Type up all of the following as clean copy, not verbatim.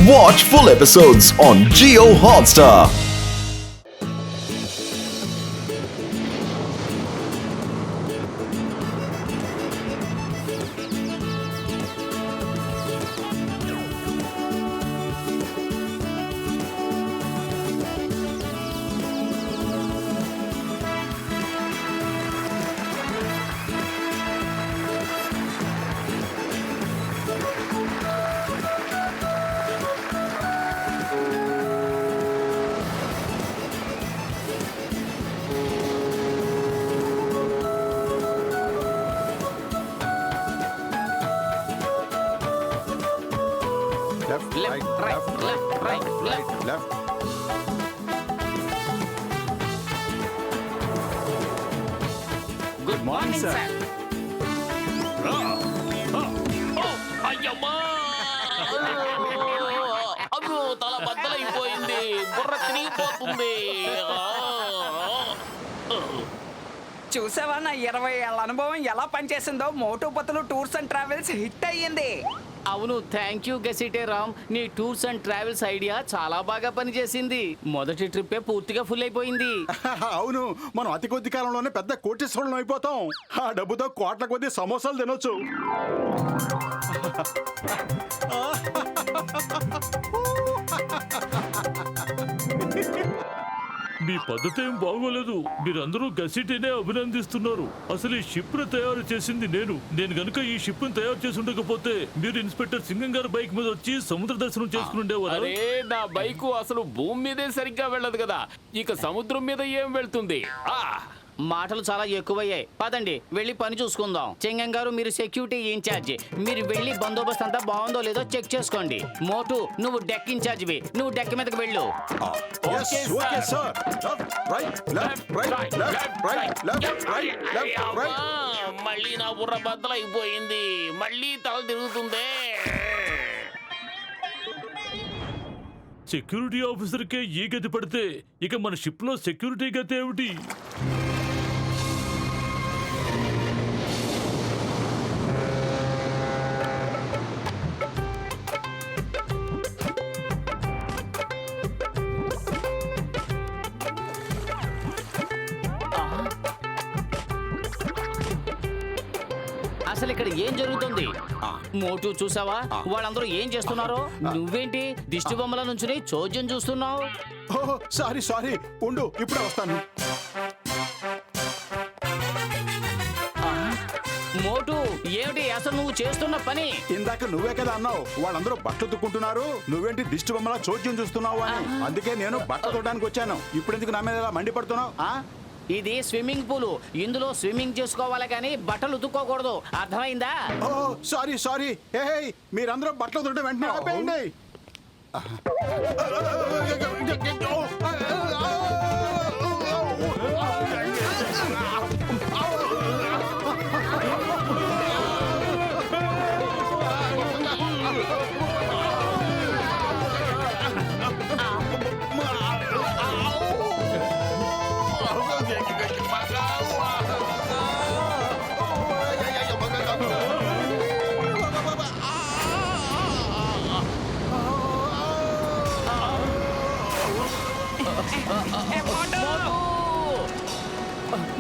Watch full episodes on Jio Hotstar. Left. Good morning, sir. అయ్యమ్మా అమ్మో తల బద్దలైపోయింది, బుర్ర తిరిగిపోతుంది. చూసావా నా 20 ఏళ్ళ అనుభవం ఎలా పనిచేసిందో? మోటు పతులు టూర్స్ అండ్ ట్రావెల్స్ హిట్ అయ్యింది. అవును, థ్యాంక్ యూ గెసిటే రామ్. నీ టూర్స్ అండ్ ట్రావెల్స్ ఐడియా చాలా బాగా పనిచేసింది. మొదటి ట్రిప్పే పూర్తిగా ఫుల్ అయిపోయింది. అవును, మనం అతి కొద్ది కాలంలోనే పెద్ద కోటీశ్వరులం అయిపోతాం. ఆ డబ్బుతో కోట్ల కొద్ది సమోసాలు తినొచ్చు. మీ పద్ధతి ఏం బాగోలేదు. మీరందరూ గసిటీనే అభినందిస్తున్నారు. అసలు ఈ షిప్ ను తయారు చేసింది నేను గనుక ఈ షిప్ ను తయారు చేసి ఉండకపోతే మీరు ఇన్స్పెక్టర్ సింగం గారి బైక్ మీద వచ్చి సముద్ర దర్శనం చేసుకుని ఉండేవారు. అరే, నా బైకు అసలు భూమి మీదే సరిగ్గా వెళ్ళదు కదా, ఇక సముద్రం మీద ఏం వెళ్తుంది? మాటలు చాలా ఎక్కువయ్యాయి. పదండి వెళ్ళి పని చూసుకుందాం. చెంగం గారు, మీరు సెక్యూరిటీ ఇన్ఛార్జ్, మీరు వెళ్ళి బందోబస్తు అంతా బాగుందో లేదో చెక్ చేసుకోండి. మోటు, నువ్వు డెక్ ఇన్ఛార్జివి, నువ్వు డెక్ మీదకి వెళ్ళు. మళ్ళీ నా బుర్ర బద్దలైపోయింది, మళ్ళీ తల తిరుగుతుందే. సెక్యూరిటీ ఆఫీసర్ కే ఈ గతి పడితే ఇక మన షిప్ లో సెక్యూరిటీ గతి ఏమిటి? అసలు ఇక్కడ ఏం జరుగుతుంది? మోటు, చూసావా వాళ్ళందరూ ఏం చేస్తున్నారో? నువ్వేంటి దిష్టి బొమ్మల నుంచి చోద్యం చూస్తున్నావు? సారీ ఉండు, ఇప్పుడే వస్తాను. మోటు, ఏమిటి అసలు నువ్వు చేస్తున్న పని? ఇందాక నువ్వే కదా అన్నావు వాళ్ళందరూ బట్టలు తుక్కుంటున్నారు, నువ్వేంటి దిష్టి బొమ్మలా చోద్యం చూస్తున్నావు అని. అందుకే నేను బట్టలు తుక్కడానికి వచ్చాను. ఇప్పుడు ఎందుకు నా మీద ఇలా మండిపడుతున్నావు? ఇది స్విమ్మింగ్ పూల్, ఇందులో స్విమ్మింగ్ చేసుకోవాలి కానీ బట్టలు ఉతుక్కోకూడదు, అర్థమైందా? సారీ మీరందరూ బట్టలు తుట్టడం వెంటనే ఆపేయండి.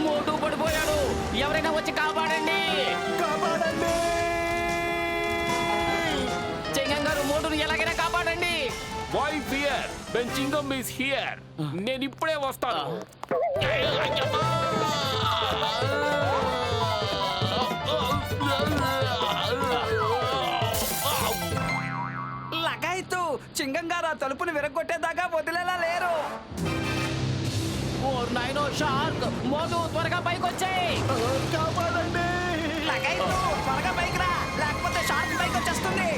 మోటు పడిపోయాడు, ఎవరైనా వచ్చి కాపాడండి. చెంగం గారు, మోటును ఎలాగైనా కాపాడండి. బాయ్ ఫియర్, when Chingam is here, నేను ఇప్పుడే వస్తాను. లగాయితు, చింగం గారు ఆ తలుపుని విరగొట్టేదాకా వదిలేలా లేరు. ఓ నాయనో, షార్క్! మోటు, త్వరగా పైకి వచ్చాయి. కాపాడండి. లగాయితు, త్వరగా పైకి రా, లేకపోతే షార్క్ పైకి వచ్చేస్తుంది.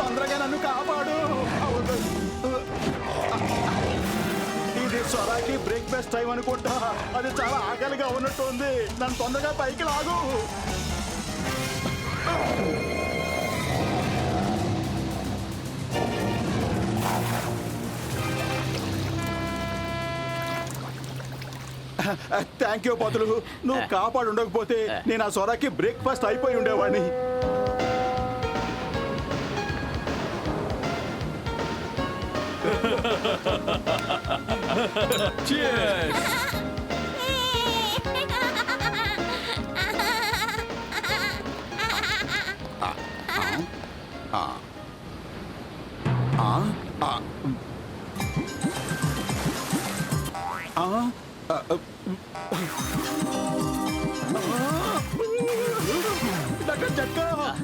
తొందరగా నన్ను కాపాడు. ఇది స్వరాకి బ్రేక్ఫాస్ట్ టైం అనుకుంటా. అది చాలా ఆకలిగా ఉన్నట్టు ఉంది. నన్ను తొందరగా పైకి లాగు. థ్యాంక్ యూ పతులు, నువ్వు కాపాడు ఉండకపోతే నేను ఆ సొరాకి బ్రేక్ఫాస్ట్ అయిపోయి ఉండేవాడిని.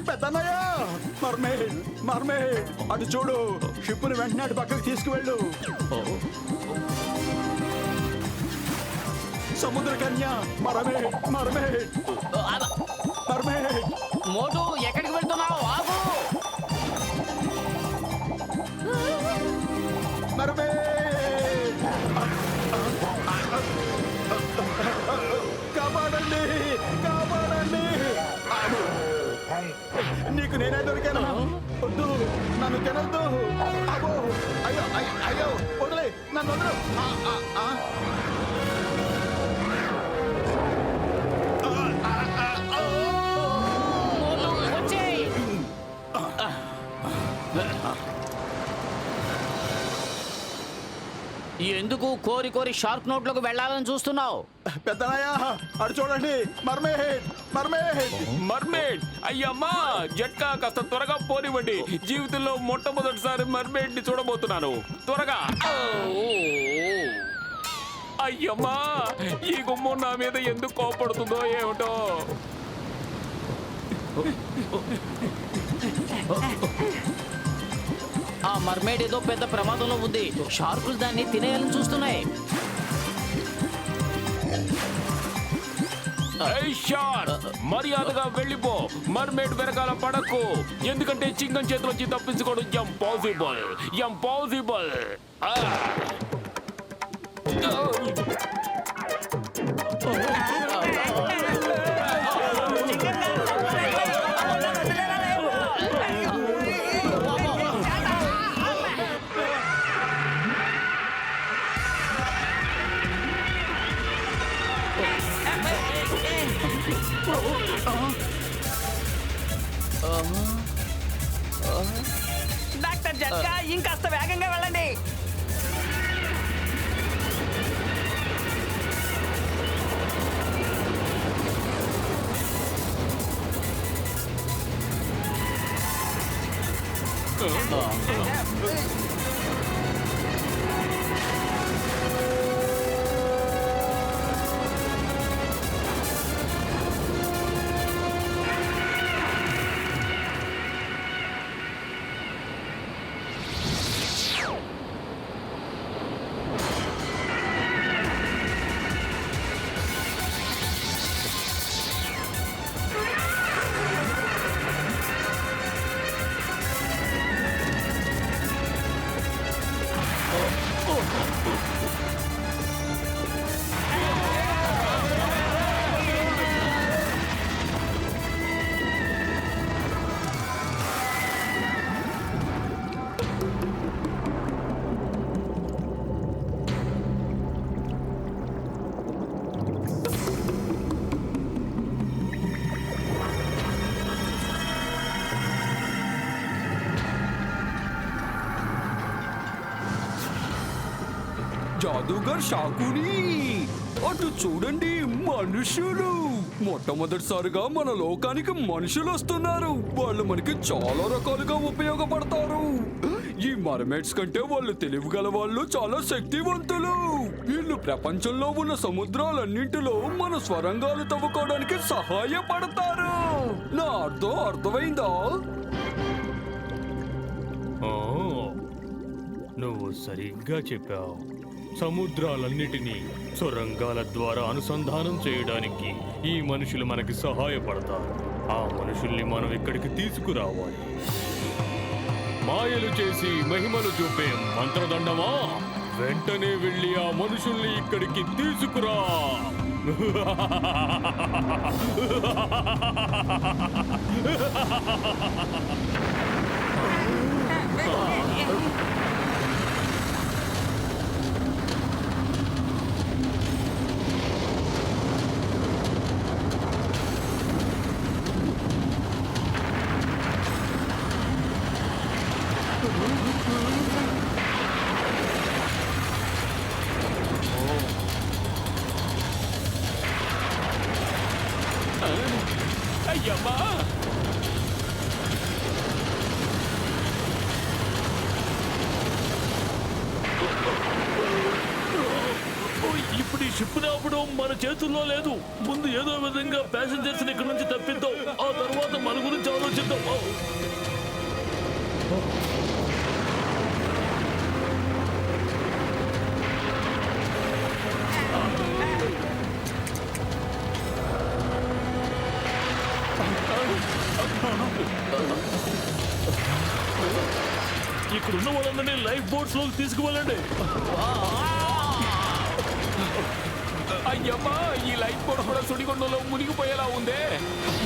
పెద్దన్నయ్య మర్మేడ్ అటు చూడు షిప్పుని వెంటనే అటు పక్కకి తీసుకువెళ్ళు. సముద్ర కన్య మర్మేడ్ మోటు ఎక్కడికి వెళ్తున్నావు? ఆగు. కాపాడండి నీకు నేనే దొరికాను. వద్దు, నన్ను తినొద్దు. అబ్బో, అయ్యో వదిలే, నన్ను వదలు. మోటు, వచ్చేయ్. ఎందుకు కోరి కోరి షార్క్ నోట్లోకి వెళ్ళాలని చూస్తున్నావు? పెద్దనాయా అటు చూడండి, మర్మేడ్ అయ్యమ్మా జట్కా కాస్త త్వరగా పోనివ్వండి. జీవితంలో మొట్టమొదటిసారి మర్మేడ్ ని చూడబోతున్నాను. త్వరగా. అయ్యమ్మా ఈ గుమ్మం నా మీద ఎందుకు కోపడుతుందో ఏమిటో. ఆ మర్మేడ్ ఏదో పెద్ద ప్రమాదంలో ఉంది. షార్కులు దాన్ని తినేయాలని చూస్తున్నాయి. మర్యాదగా వెళ్ళిపో. మర్మేడ్ వెనకాల పడకు, ఎందుకంటే చింగం చేతిలోంచి తప్పించుకోవడం ఇంపాసిబుల్. డాక్టర్ జట్కా ఇంకాస్త వేగంగా వెళ్ళండి. జాదూగర్ షాకుని అటు చూడండి, మనుషులు. మొట్టమొదటిసారిగా మన లోకానికి మనుషులు వస్తున్నారు. వాళ్ళు మనకి చాలా రకాలుగా ఉపయోగపడతారు. ఈ మర్మేడ్స్ కంటే వాళ్ళు తెలివిగల వాళ్ళు, చాలా శక్తివంతులు. వీళ్ళు ప్రపంచంలో ఉన్న సముద్రాలన్నింటిలో మన స్వరంగాలు తవ్వుకోవడానికి సహాయపడతారు. నా అర్థమైందా? నువ్వు సరిగ్గా చెప్పావు. సముద్రాలన్నిటినీ సొరంగాల ద్వారా అనుసంధానం చేయడానికి ఈ మనుషులు మనకి సహాయపడతారు. ఆ మనుషుల్ని మనం ఇక్కడికి తీసుకురావాలి. మాయలు చేసి మహిమలు చూపే మంత్రదండమా, వెంటనే వెళ్ళి ఆ మనుషుల్ని ఇక్కడికి తీసుకురా. ఈ షిప్ ని ఆపడం మన చేతుల్లో లేదు. ముందు ఏదో విధంగా ప్యాసింజర్స్ ఇక్కడ నుంచి తప్పిద్దాం, ఆ తర్వాత మన గురించి ఆలోచిద్దాం. ఇక్కడున్న వాళ్ళందరినీ లైఫ్ బోట్స్ లోకి తీసుకువెళ్ళండి. అయ్యమ్మా, ఈ లైఫ్ బోట్ కూడా సుడిగుండంలో మునిగిపోయేలా ఉందే.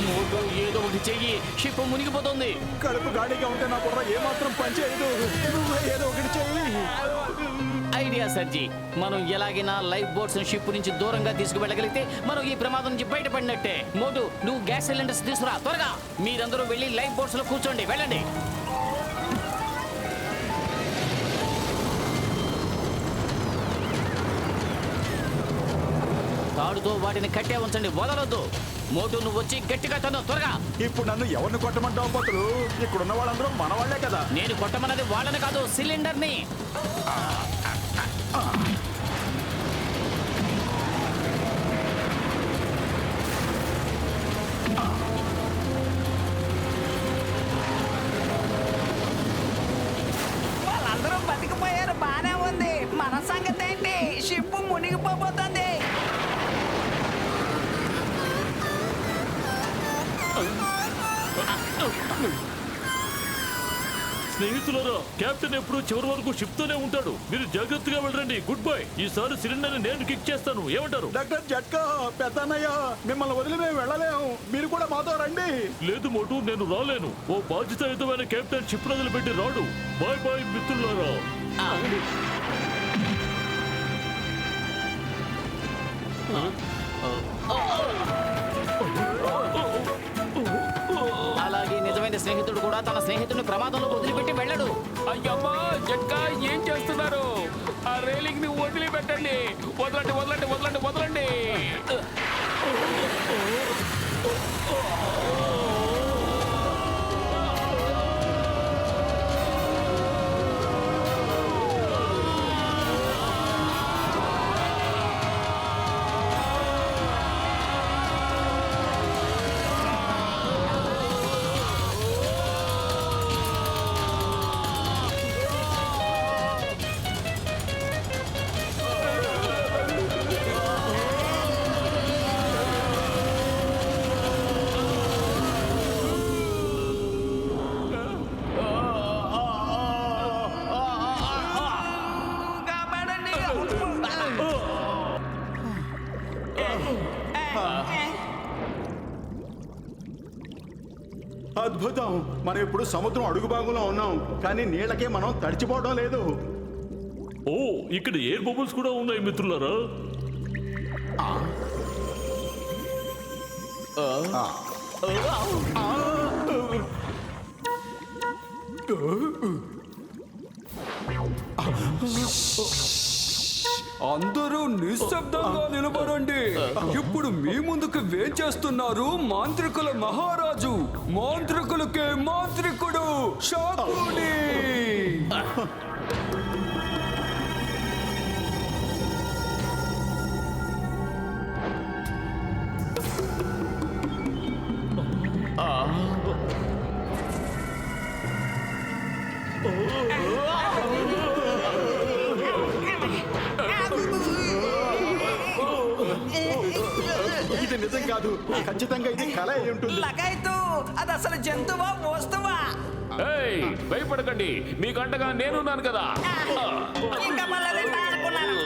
మోటు ఏదో ఒకటి చెయ్యి, షిప్ మునిగిపోతుంది. కడుపు గాడిగా ఉంటే నా బుర్ర ఏమాత్రం పనిచేయదు. నువ్వు ఏదో ఒకటి చెయ్యి. ఐడియా సర్జీ, మనం ఎలాగైనా లైఫ్ బోట్స్ షిప్ నుంచి దూరంగా తీసుకువెళ్ళగలిగితే మనం ఈ ప్రమాదం నుంచి బయటపడినట్టే. మోటు, నువ్వు గ్యాస్ సిలిండర్స్ తీసుకురా త్వరగా. మీరందరూ వెళ్ళి లైఫ్ బోట్స్ లో కూర్చోండి, వెళ్ళండి. తాడుతో వాటిని కట్టే ఉంచండి, వదలొద్దు. మోటు, నువ్వు వచ్చి గట్టిగా తను త్వరగా. ఇప్పుడు నన్ను ఎవరిని కొట్టమంటావు పతులు? ఇక్కడున్న వాళ్ళందరూ మన వాళ్ళే కదా. నేను కొట్టమన్నది వాళ్ళని కాదు, సిలిండర్ ని. వాళ్ళందరూ బతికిపోయారు, బానే ఉంది. మన సంగతి ఏంటి? షిప్ మునిగిపోబోతుంది. స్నేహితులారా, కెప్టెన్ ఎప్పుడు చివరి వరకు షిప్ తోనే ఉంటాడు. మీరు జాగ్రత్తగా వెళ్ళండి. Good bye. ఈసారి సిలిండర్ నేను కిక్ చేస్తాను, ఏమంటారు? డాక్టర్ జట్కా, పెద్దన్నయ్య, మిమ్మల్ని వదిలి మేము వెళ్ళలేము. మీరు కూడా మాతో రండి. లేదు మోటు, నేను రాలేను. ఓ బాధ్యతాయుతమైన కెప్టెన్ షిప్ వదిలిపెట్టి రాడు. బాయ్ బాయ్ మిత్రులారా. అలాగే నిజమైన స్నేహితుడు కూడా తన స్నేహితుడిని ప్రమాదంలో వదిలిపెట్టి వెళ్ళడు. అయ్యమ్మా, జట్కా ఏం చేస్తున్నారు? ఆ రైలింగ్ ని వదిలిపెట్టండి. వదలండి, వదలండి, వదలండి, వదలండి. కాపాడండి. అద్భుతం. మనం ఇప్పుడు సముద్రం అడుగు భాగంలో ఉన్నాం, కానీ నీళ్ళకే మనం తడిచిపోవడం లేదు. ఓ, ఇక్కడ ఎయిర్ బబుల్స్ కూడా ఉన్నాయి మిత్రులారా. అందరూ నిశ్శబ్దంగా నిలబడండి. ఇప్పుడు మీ ముందుకు వేచేస్తున్నారు మాంత్రికుల మహారాజు, మాంత్రికులకే మాంత్రికుడు శాకుని. ఇది నిజం కాదు, ఖచ్చితంగా ఇది కల అయి ఉంటుంది. లగాయతు, అది అసలు జంతువా వస్తువా? ఏయ్, భయపడకండి, మీకంటగా నేనున్నాను కదా. ఇంకా మళ్ళీ రెండా అనుకున్నాను.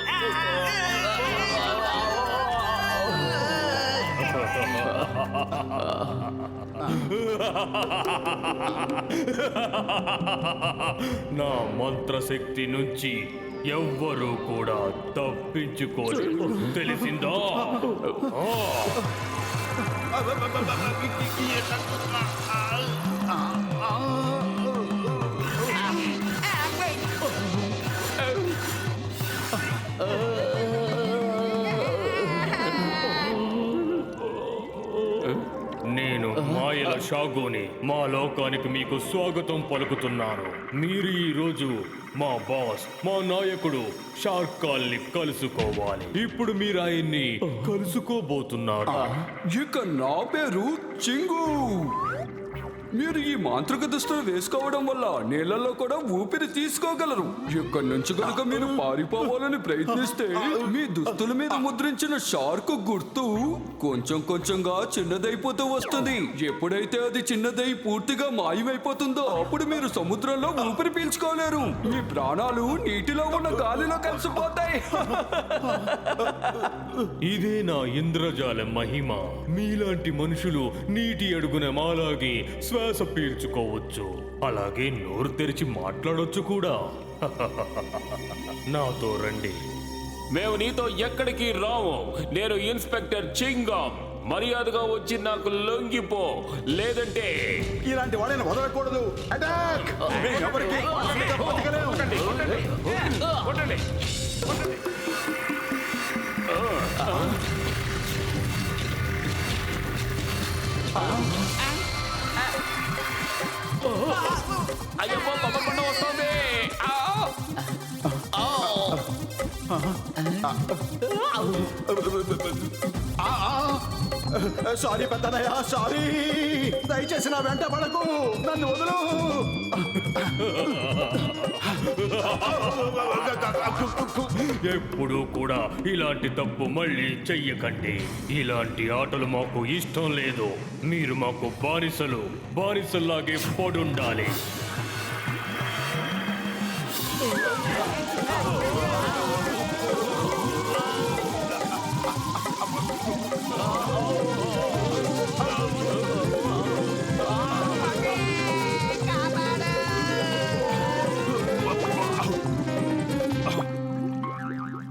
నా మంత్రశక్తి నుంచి ఎవ్వరూ కూడా తప్పించుకోలేరు, తెలిసిందా? నేను మాయల షాగోని మా లోకానికి మీకు స్వాగతం పలుకుతున్నాను. మీరు ఈ రోజు మా బాస్, మా నాయకుడు షార్కాల్ ని కలుసుకోవాలి. ఇప్పుడు మీరు ఆయన్ని కలుసుకోబోతున్నారు. ఇక నా పేరు చింగు. మీరు ఈ మాంత్రిక దుస్తులు వేసుకోవడం వల్ల నీళ్ళల్లో కూడా ఊపిరి తీసుకోగలరు. ఇక్కడి నుంచి కనుక మీరు పారిపోవాలని ప్రయత్నిస్తే మీ దుస్తుల మీద ముద్రించిన షార్క్ గుర్తు కొంచెం కొంచెంగా చిన్నదైపోతూ వస్తుంది. ఎప్పుడైతే అది చిన్నదై పూర్తిగా మాయమైపోతుందో అప్పుడు మీరు సముద్రంలో ఊపిరి పీల్చుకోలేరు. మీ ప్రాణాలు నీటిలో ఉన్న గాలిలో కలిసిపోతాయి. ఇదే నా ఇంద్రజాల మహిమ. మీలాంటి మనుషులు నీటి అడుగున మాలాగే శ్వాస పీల్చుకోవచ్చు, అలాగే నోరు తెరిచి మాట్లాడొచ్చు కూడా. నాతో రండి. మేము నీతో ఎక్కడికి రాము. నేను ఇన్స్పెక్టర్ చింగం. మర్యాదగా వచ్చి నాకు లొంగిపో, లేదంటే ఇలాంటి వాడిని వదలకూడదు. అటాక్! మేము ఎవరికి బతకలేము. కొట్టండి, కొట్టండి, కొట్టండి, కొట్టండి. అయ్యో బొమ్మ పండు వస్తుంది. సారీ పెద్దనయ్య, సారీ. దయచేసి నా వెంట పడకు, నన్ను వదులు. ఎప్పుడూ కూడా ఇలాంటి తప్పు మళ్ళీ చెయ్యకండి. ఇలాంటి ఆటలు మాకు ఇష్టం లేదు. మీరు మాకు బానిసల్లాగే పడుండాలి.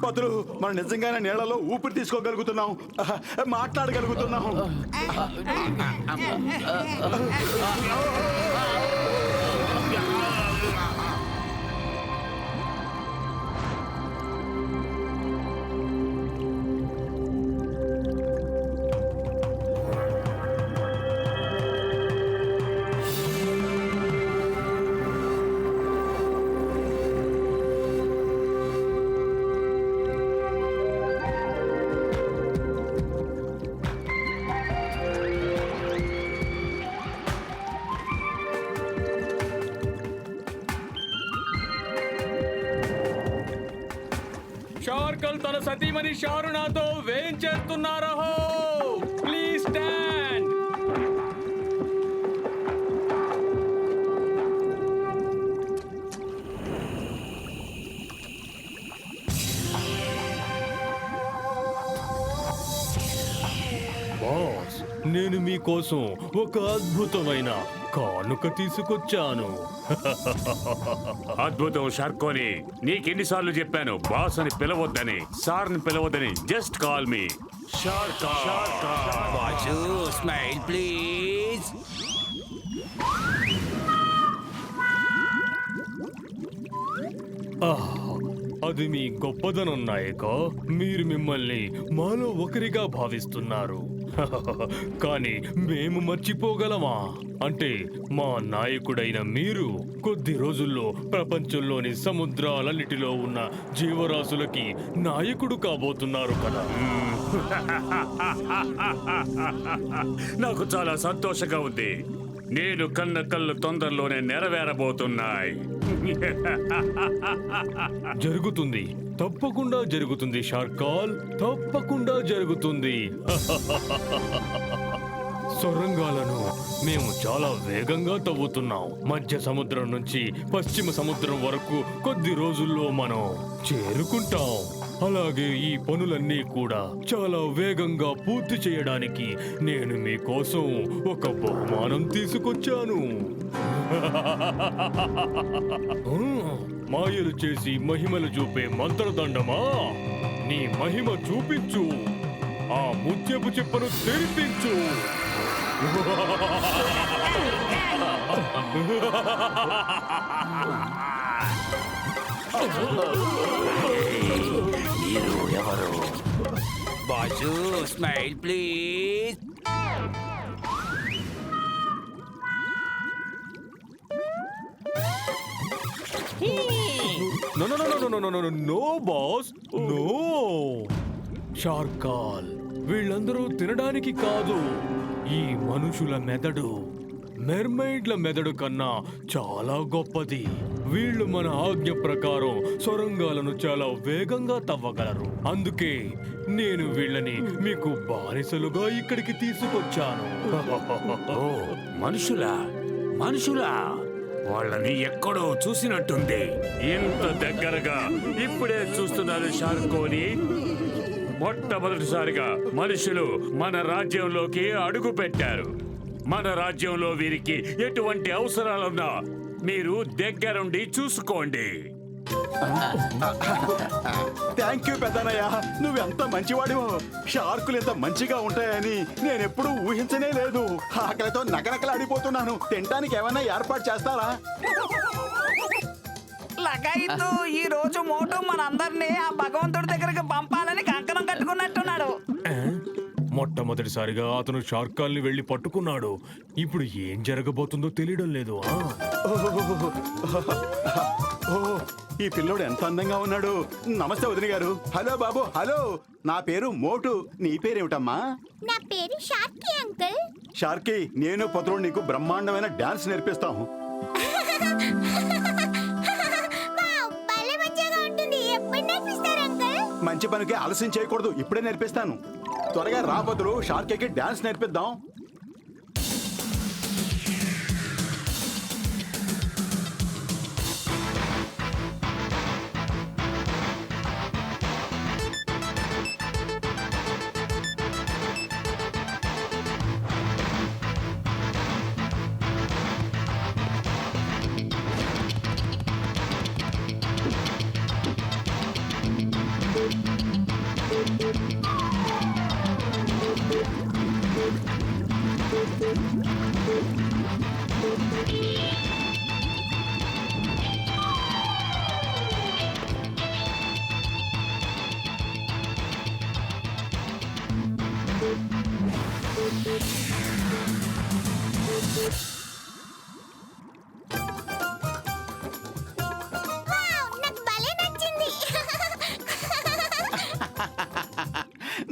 పతులు, మనం నిజంగానే నీళ్లలో ఊపిరి తీసుకోగలుగుతున్నాం, మాట్లాడగలుగుతున్నాం. షార్కల్ తన సతీమణి షారునాతో వేయించేస్తున్నారో. Please stand. బాస్, నేను మీకోసం ఒక అద్భుతమైన కానుక తీసుకొచ్చాను. అద్భుతం షార్కోని. నీకెన్నిసార్లు చెప్పాను బాస్ అని పిలవద్దని, సార్ ని పిలవద్దని. జస్ట్ కాల్ మీ షార్కా. Boss smile please. అది మీ గొప్పదనం నాయక. మీరు మిమ్మల్ని మాలో ఒకరిగా భావిస్తున్నారు. కానీ మేము మర్చిపోగలమా? అంటే మా నాయకుడైన మీరు కొద్ది రోజుల్లో ప్రపంచంలోని సముద్రాలన్నిటిలో ఉన్న జీవరాశులకి నాయకుడు కాబోతున్నారు కదా. నాకు చాలా సంతోషంగా ఉంది. నేను కన్న కళ్ళు తొందరలోనే నెరవేరబోతున్నాయి. జరుగుతుంది, తప్పకుండా జరుగుతుంది షార్కాల్, తప్పకుండా జరుగుతుంది. సొరంగాలను మేము చాలా వేగంగా తవ్వుతున్నాం. మధ్య సముద్రం నుంచి పశ్చిమ సముద్రం వరకు కొద్ది రోజుల్లో మనం చేరుకుంటాం. అలాగే ఈ పనులన్నీ కూడా చాలా వేగంగా పూర్తి చేయడానికి నేను మీకోసం ఒక బహుమానం తీసుకొచ్చాను. మాయలు చేసి మహిమలు చూపే మంత్రదండమా, నీ మహిమ చూపించు. ఆ ముత్యపు చెప్పను తెరిపించు. మీరు ఎవరు? Boss smile please. No boss no. షార్కాల్ వీళ్ళందరూ తినడానికి కాదు. ఈ మనుషుల మెదడు మెర్మైడ్ల మెదడు కన్నా చాలా గొప్పది. వీళ్ళు మన ఆజ్ఞ ప్రకారం సొరంగాలను చాలా వేగంగా తవ్వగలరు. అందుకే నేను వీళ్ళని మీకు బానిసలుగా ఇక్కడికి తీసుకొచ్చాను. మనుషులా మనుషులా వాళ్ళని ఎక్కడో చూసినట్టుంది. ఇంత దగ్గరగా ఇప్పుడే చూస్తున్నారు షార్కోని. మొట్టమొదటిసారిగా మనుషులు మన రాజ్యంలోకి అడుగు పెట్టారు. మన రాజ్యంలో వీరికి ఎటువంటి అవసరాలున్నా మీరు దగ్గరుండి చూసుకోండి. థ్యాంక్ యూ పెద్దనయ్య, నువ్వెంత మంచివాడివో. షార్కులు ఎంత మంచిగా ఉంటాయని నేనెప్పుడూ ఊహించనే లేదు. ఆకలితో నకనకలాడిపోతున్నాను. తినడానికి ఏమైనా ఏర్పాటు చేస్తారా? లగాయితూ ఈ రోజు మోటు మనందరినీ ఆ భగవంతుడి దగ్గరికి పంపాలని కంకణం కట్టుకున్నట్టున్నాడు. మొట్టమొదటిసారిగా అతను షార్కాల్ని వెళ్లి పట్టుకున్నాడు. ఇప్పుడు ఏం జరగబోతుందో తెలియడం లేదు. ఓ, ఈ పిల్లోడు ఎంత అందంగా ఉన్నాడు. నమస్తే వదిన గారు. హలో బాబు. హలో, నా పేరు మోటు. నీ పేరేమిటమ్మా? నా పేరు షార్కీ అంకుల్. షార్కీ, నేను పత్రుడు నీకు బ్రహ్మాండమైన డాన్స్ నేర్పిస్తాం. వావ్, భలే మంచిగా ఉంటుంది. ఎప్పుడు నేర్పిస్తారు అంకుల్? మంచి పనికి ఆలస్యం చేయకూడదు. ఇప్పుడే నేర్పిస్తాను. త్వరగా రా పత్రుడు, షార్కీకి డాన్స్ నేర్పిద్దాం. వావ్, నాకు భలే నచ్చింది.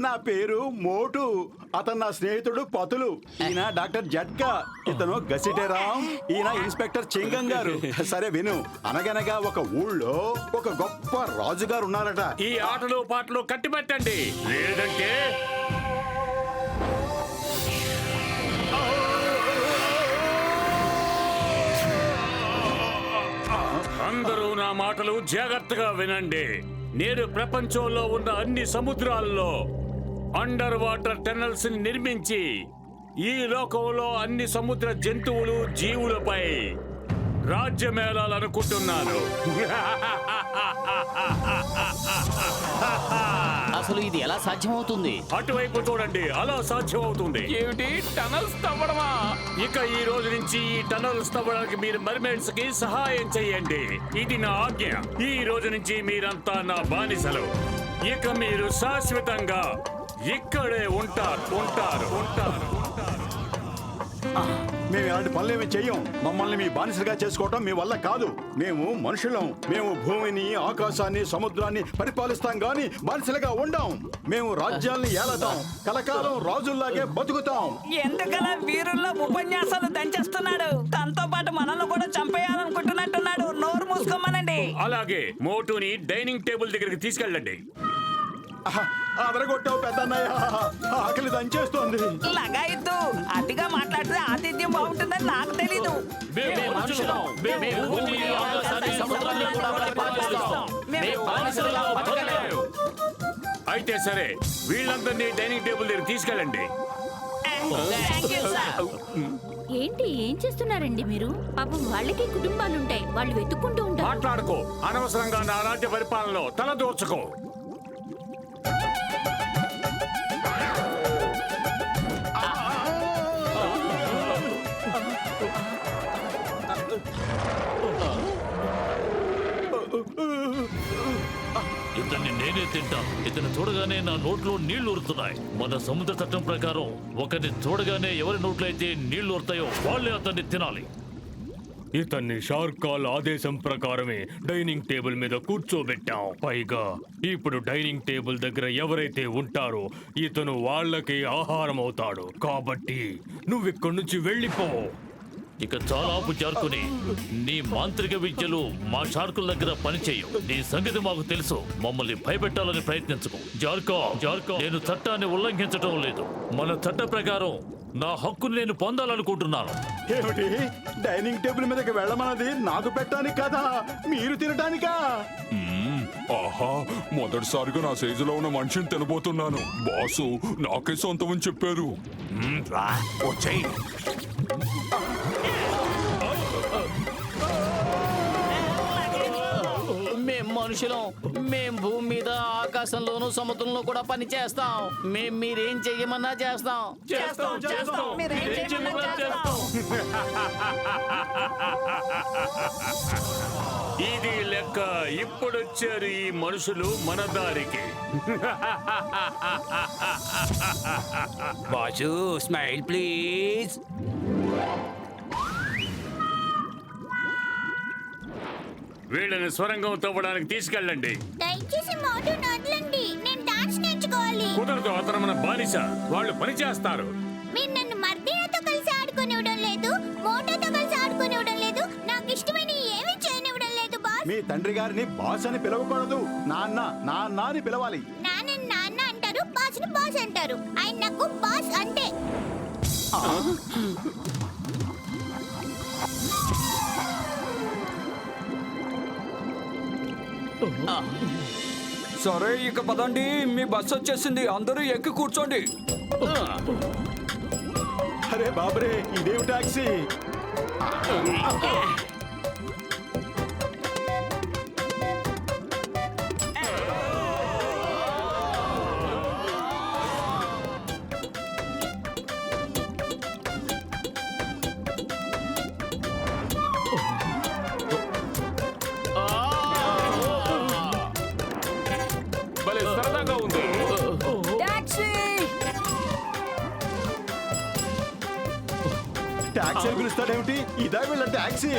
నా పేరు మోటు. అతను నా స్నేహితుడు పతులు. ఈయన డాక్టర్ జట్కా. ఇతను గసిటేరాం. ఈయన ఇన్స్పెక్టర్ చింగం గారు. సరే విను. అనగనగా ఒక ఊళ్ళో ఒక గొప్ప రాజుగారు ఉన్నారట. ఈ ఆటలు పాటలు కట్టిపెట్టండి, లేదంటే అందరూ నా మాటలు జాగ్రత్తగా వినండి. నేను ప్రపంచంలో ఉన్న అన్ని సముద్రాల్లో అండర్ వాటర్ టన్నల్స్ నిర్మించి ఈ లోకంలో అన్ని సముద్ర జంతువులు జీవులపై రాజ్యమేళాలనుకుంటున్నాను. అసలు ఇది ఎలా సాధ్యమవుతుంది? అటువైపు చూడండి, అలా సాధ్యం అవుతుంది. ఏమిటి, టనల్స్ తవ్వడమా? ఇక ఈ రోజు నుంచి ఈ టనల్స్ తవ్వడానికి మీరు మర్మెడ్స్ కి సహాయం చేయండి. ఇది నా ఆజ్ఞ. ఈ రోజు నుంచి మీరంతా నా బానిసలు. ఇక మీరు శాశ్వతంగా ఇక్కడే ఉంటారు. మేము ఇలాంటి పనులేమి చెయ్యం. మమ్మల్ని మీ బానిసలుగా చేసుకోవటం మీ వల్ల కాదు. మేము మనుషులం. మేము భూమిని, ఆకాశాన్ని, సముద్రాన్ని పరిపాలిస్తాం గాని బానిసలుగా ఉండం. మేము రాజ్యాల్ని ఏలతాం. కలకాలం రాజుల్లాగే బతుకుతాం. ఎందుకలా వీరుల్లో ఉపన్యాసాలు దంచేస్తున్నాడు? తనతో పాటు మనల్ని కూడా చంపేయాలనుకుంటున్నట్టున్నాడు. నోరు మూసుకోమనండి. అలాగే మోటుని డైనింగ్ టేబుల్ దగ్గరికి తీసుకెళ్ళండి. అదరగొట్టావు పెద్దన్నయ్య. ఆకలి దంచేస్తోంది. లగాయిద్దు, అతిగా మాట్లాడితే ఆతిథ్యం బాగుంటుందని నాకు తెలీదు. అయితే సరే, వీళ్ళందరినీ డైనింగ్ టేబుల్ దగ్గర తీసుకెళ్ళండి. Thank you sir. ఏంటి, ఏం చేస్తున్నారండి మీరు? పాపం వాళ్ళకి కుటుంబాలుంటాయి. వాళ్ళు వెతుక్కుంటూ ఉంటారు. మాట్లాడుకో. అనవసరంగా నా రాజ్య పరిపాలనలో తల దూర్చుకో. ఇతన్ని నేనే తింటా. ఇతను చూడగానే నా నోట్లో నీళ్లు ఊరుతున్నాయి. మన సముద్ర చట్టం ప్రకారం ఒకరిని చూడగానే ఎవరి నోట్లో అయితే నీళ్లు ఊరుతాయో వాళ్ళే అతన్ని తినాలి. ఇతన్ని షార్కాల్ ఆదేశం ప్రకారమే డైనింగ్ టేబుల్ మీద కూర్చోబెట్టాం. పైగా ఇప్పుడు డైనింగ్ టేబుల్ దగ్గర ఎవరైతే ఉంటారో ఇతను వాళ్ళకి ఆహారం అవుతాడు. కాబట్టి నువ్విక్కడి నుంచి వెళ్ళిపో. ఇక చాలా ఆపు జార్కుని. నీ మాంత్రిక విద్యలు మా షార్కుల దగ్గర పనిచేయవు. నీ సంగతి మాకు తెలుసు. మమ్మల్ని భయపెట్టాలని ప్రయత్నించకు. జార్కా, నేను చట్టాన్ని ఉల్లంఘించడం లేదు. మన చట్ట ప్రకారం నా హక్కును నేను పొందాలనుకుంటున్నాను. ఏమిటి డైనింగ్ టేబుల్ మీదకి వెళ్ళమన్నది నాకు పెట్టడానికి కదా, మీరు తినటానికా? ఆహా, మొదటిసారిగా నా సైజులో ఉన్న మనిషిని తినబోతున్నాను. బాసు నాకే సొంతమని చెప్పారు. మేం మనుషులం. మేం భూమి మీద, ఆకాశంలోనూ, సముద్రంలో కూడా పని చేస్తాం. మేం మీరేం చెయ్యమన్నా చేస్తాం. మీరేం చేయమన్నా చేస్తాం. ఇది లెక్క. ఇప్పుడొచ్చారు ఈ మనుషులు మన దారికి. Boss smile please. వీళ్ళని స్వరంగం తవ్వడానికి తీసుకెళ్ళండి. దయచేసి మోటు వదలండి, నేను డాన్స్ నేర్చుకోవాలి. కుదరదు, అతను మన బానిస. వాళ్ళు పని చేస్తారు. మీరు నన్ను మర్దినాతో కలిసి ఆడుకునివ్వడం లేదు, మోటోతో కలిసి ఆడుకునివ్వడం లేదు, నాకు ఇష్టమైన ఏమీ చేయనివ్వడం లేదు బాస్. మీ తండ్రి గారిని బాస్ అని పిలవకూడదు, నాన్న నాన్న అని పిలవాలి. నాన్న నాన్న అంటారు, బాస్ ని బాస్ అంటారు. ఆయన నాకు బాస్ అంటే. సరే ఇక పదండి, మీ బస్సు వచ్చేసింది. అందరూ ఎక్కి కూర్చోండి. అరే బాబరే, ఇదేమి టాక్సీ? భలే సరదాగా ఉంది. టాక్సీ పిలుస్తాడేమిటి? ఇదా వీళ్ళ టాక్సీ?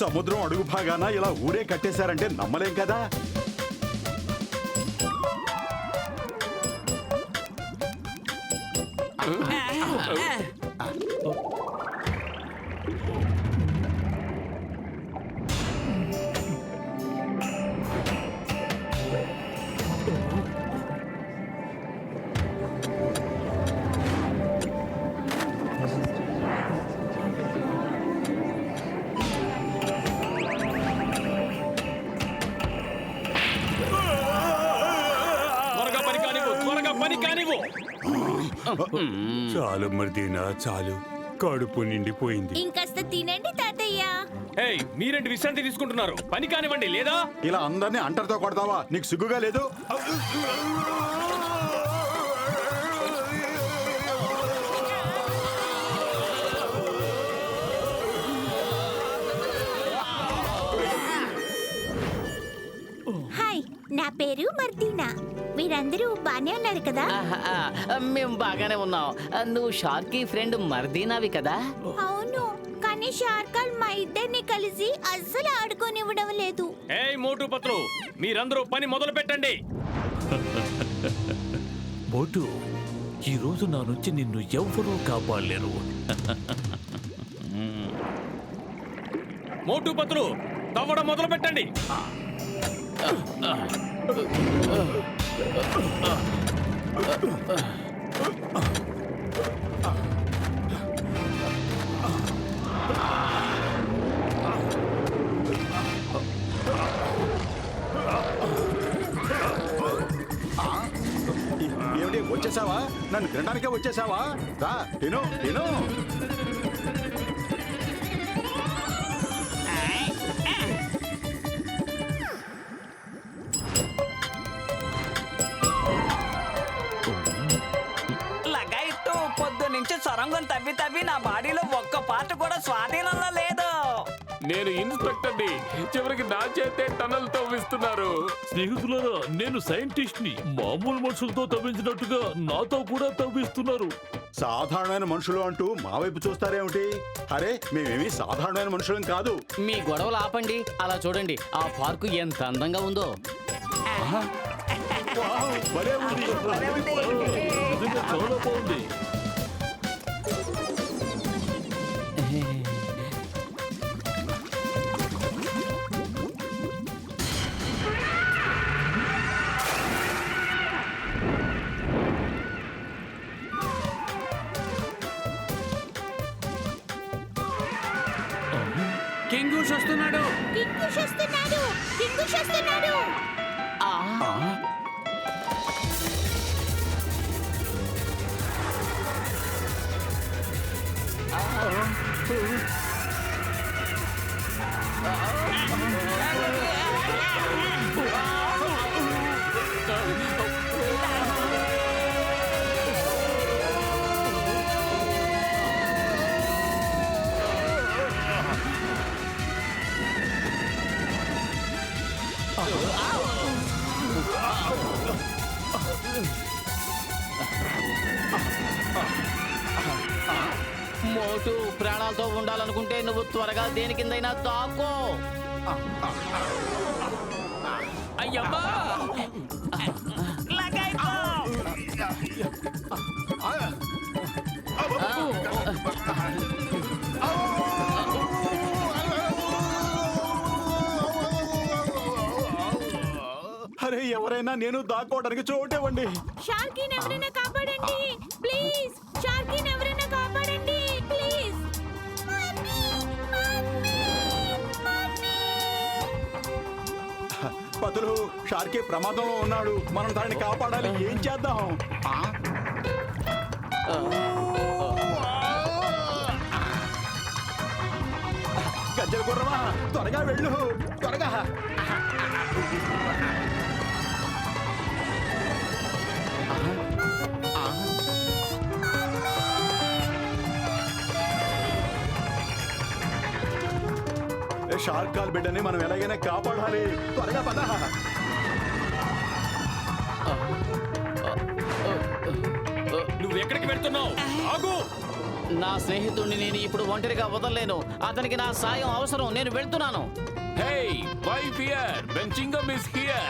సముద్రం అడుగు భాగాన ఇలా ఊరే కట్టేశారంటే నమ్మలేం కదా. చాలు మర్దీనా, చాలు. కడుపు నిండిపోయింది. ఇంకాస్త తినండి తాతయ్య. మీరేంటి విశ్రాంతి తీసుకుంటున్నారు? పని కానివ్వండి లేదా? ఇలా అందరినీ అంటర్తో కొడతావా? నీకు సిగ్గుగా లేదు? హాయ్, నా పేరు మర్దీనా. మీరందరూ బానే ఉన్నారు కదా? మేము బాగానే ఉన్నాం. నువ్వు షార్కీ ఫ్రెండ్ మర్దీనావి కదా? అవును, కానీ షార్కాల్ మా ఇద్దరిని కలిసి అస్సలు ఆడుకోనివ్వడం లేదు. ఏయ్ మోటు పత్రు, మీరందరూ పని మొదలు పెట్టండి. మోటు, ఈ రోజు నా నుంచి నిన్ను ఎవ్వరూ కాపాడలేరు. మోటు పత్రు, తవ్వడం మొదలు పెట్టండి. ఏమిటి వచ్చేసావా? నన్ను తినడానికే వచ్చేసావా? రా తిను తిను. పొద్దు నుంచి సొరంగం తవ్వి తవ్వి నా బాడీలో ఒక్క పార్ట్ కూడా స్వాధీనంలో లేదు. నేను ఇన్స్పెక్టర్ని. చివరికి నా చేతే టనల్ తవ్విస్తున్నారు. స్నేహితులారా, నేను సైంటిస్ట్ ని. మామూలు మనుషులతో తవ్వించినట్టుగా నాతో కూడా తవ్విస్తున్నారు. సాధారణమైన మనుషులు అంటూ మా వైపు చూస్తారేమిటి? అరే మేమేమి సాధారణమైన మనుషులం కాదు. మీ గొడవలు ఆపండి. అలా చూడండి, ఆ పార్కు ఎంత అందంగా ఉందో. వావ్, భలే ఉంది. నిజంగా చాలా బాగుంది. కింగుష్ వస్తున్నాడు. కింగుష్ వస్తున్నాడు. కింగుష్ వస్తున్నాడు. మోటు, ప్రాణాలతో ఉండాలనుకుంటే నువ్వు త్వరగా దేని కిందైనా దాక్కో. అయ్యమ్మా, అరే ఎవరైనా నేను దాక్కోవడానికి చోటివ్వండి. షార్కీని ఎవరైనా కాపాడండి ప్లీజ్. షార్కీని ఎవరైనా కాపాడండి ప్లీజ్. పతులు, షార్కీ ప్రమాదంలో ఉన్నాడు. మనం దాన్ని కాపాడాలి. ఏం చేద్దాం? గజ్జల గుర్రమా, త్వరగా వెళ్ళు, త్వరగా. షార్క్ కాల్ బిడ్డని మనం ఎలాగైనా కాపాడాలి. త్వరగా పద. నువ్వు ఎక్కడికి వెళ్తున్నావు? ఆగు. నా స్నేహితుడిని నేను ఇప్పుడు ఒంటరిగా వదలలేను. అతనికి నా సాయం అవసరం. నేను వెళ్తున్నాను. Hey, why fear when Chingam is here?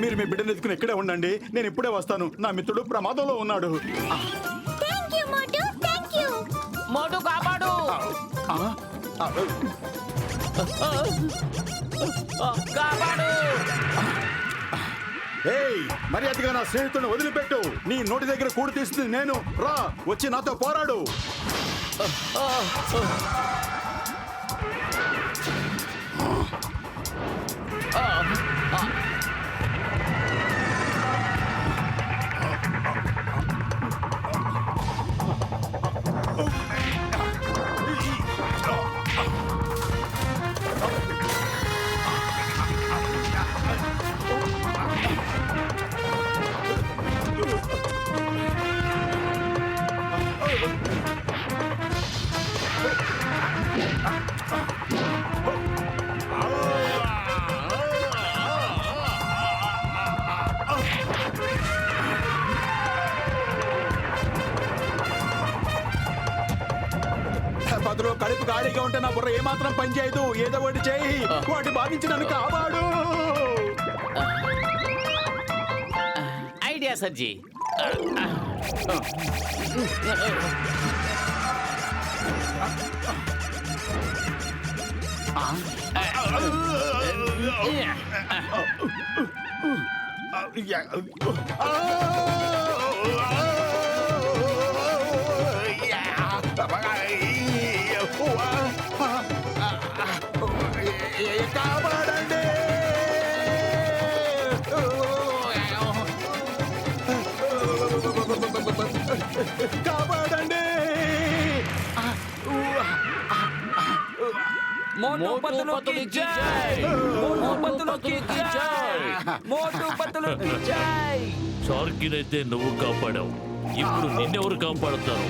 మీరు మీ బిడ్డను ఎత్తుకుని ఇక్కడే ఉండండి. నేను ఇప్పుడే వస్తాను. నా మిత్రుడు ప్రమాదంలో ఉన్నాడు. Thank you Motu, thank you. Motu కాపాడు. కాపాడు. ఏయ్, మర్యాదగా నా స్నేహితుడిని వదిలిపెట్టు. నీ నోటి దగ్గర కూడు తీస్తుంది నేను. రా, వచ్చి నాతో పోరాడు. పదులు కడుపు ఖాళీగా ఉంటే నా బుర్ర ఏమాత్రం పనిచేయదు. ఏదో ఒకటి చేయి. వాటి బాధించి నన్ను కాపాడు. ఐడియా సర్జీ. కాపాడండి. కాపాడండి. మోటు పతులుకి జై! మోటు పతులుకి జై! మోటు పతులుకి జై! షార్కినైతే నువ్వు కాపాడావు, ఇప్పుడు నిన్నెవరు కాపాడుతారు?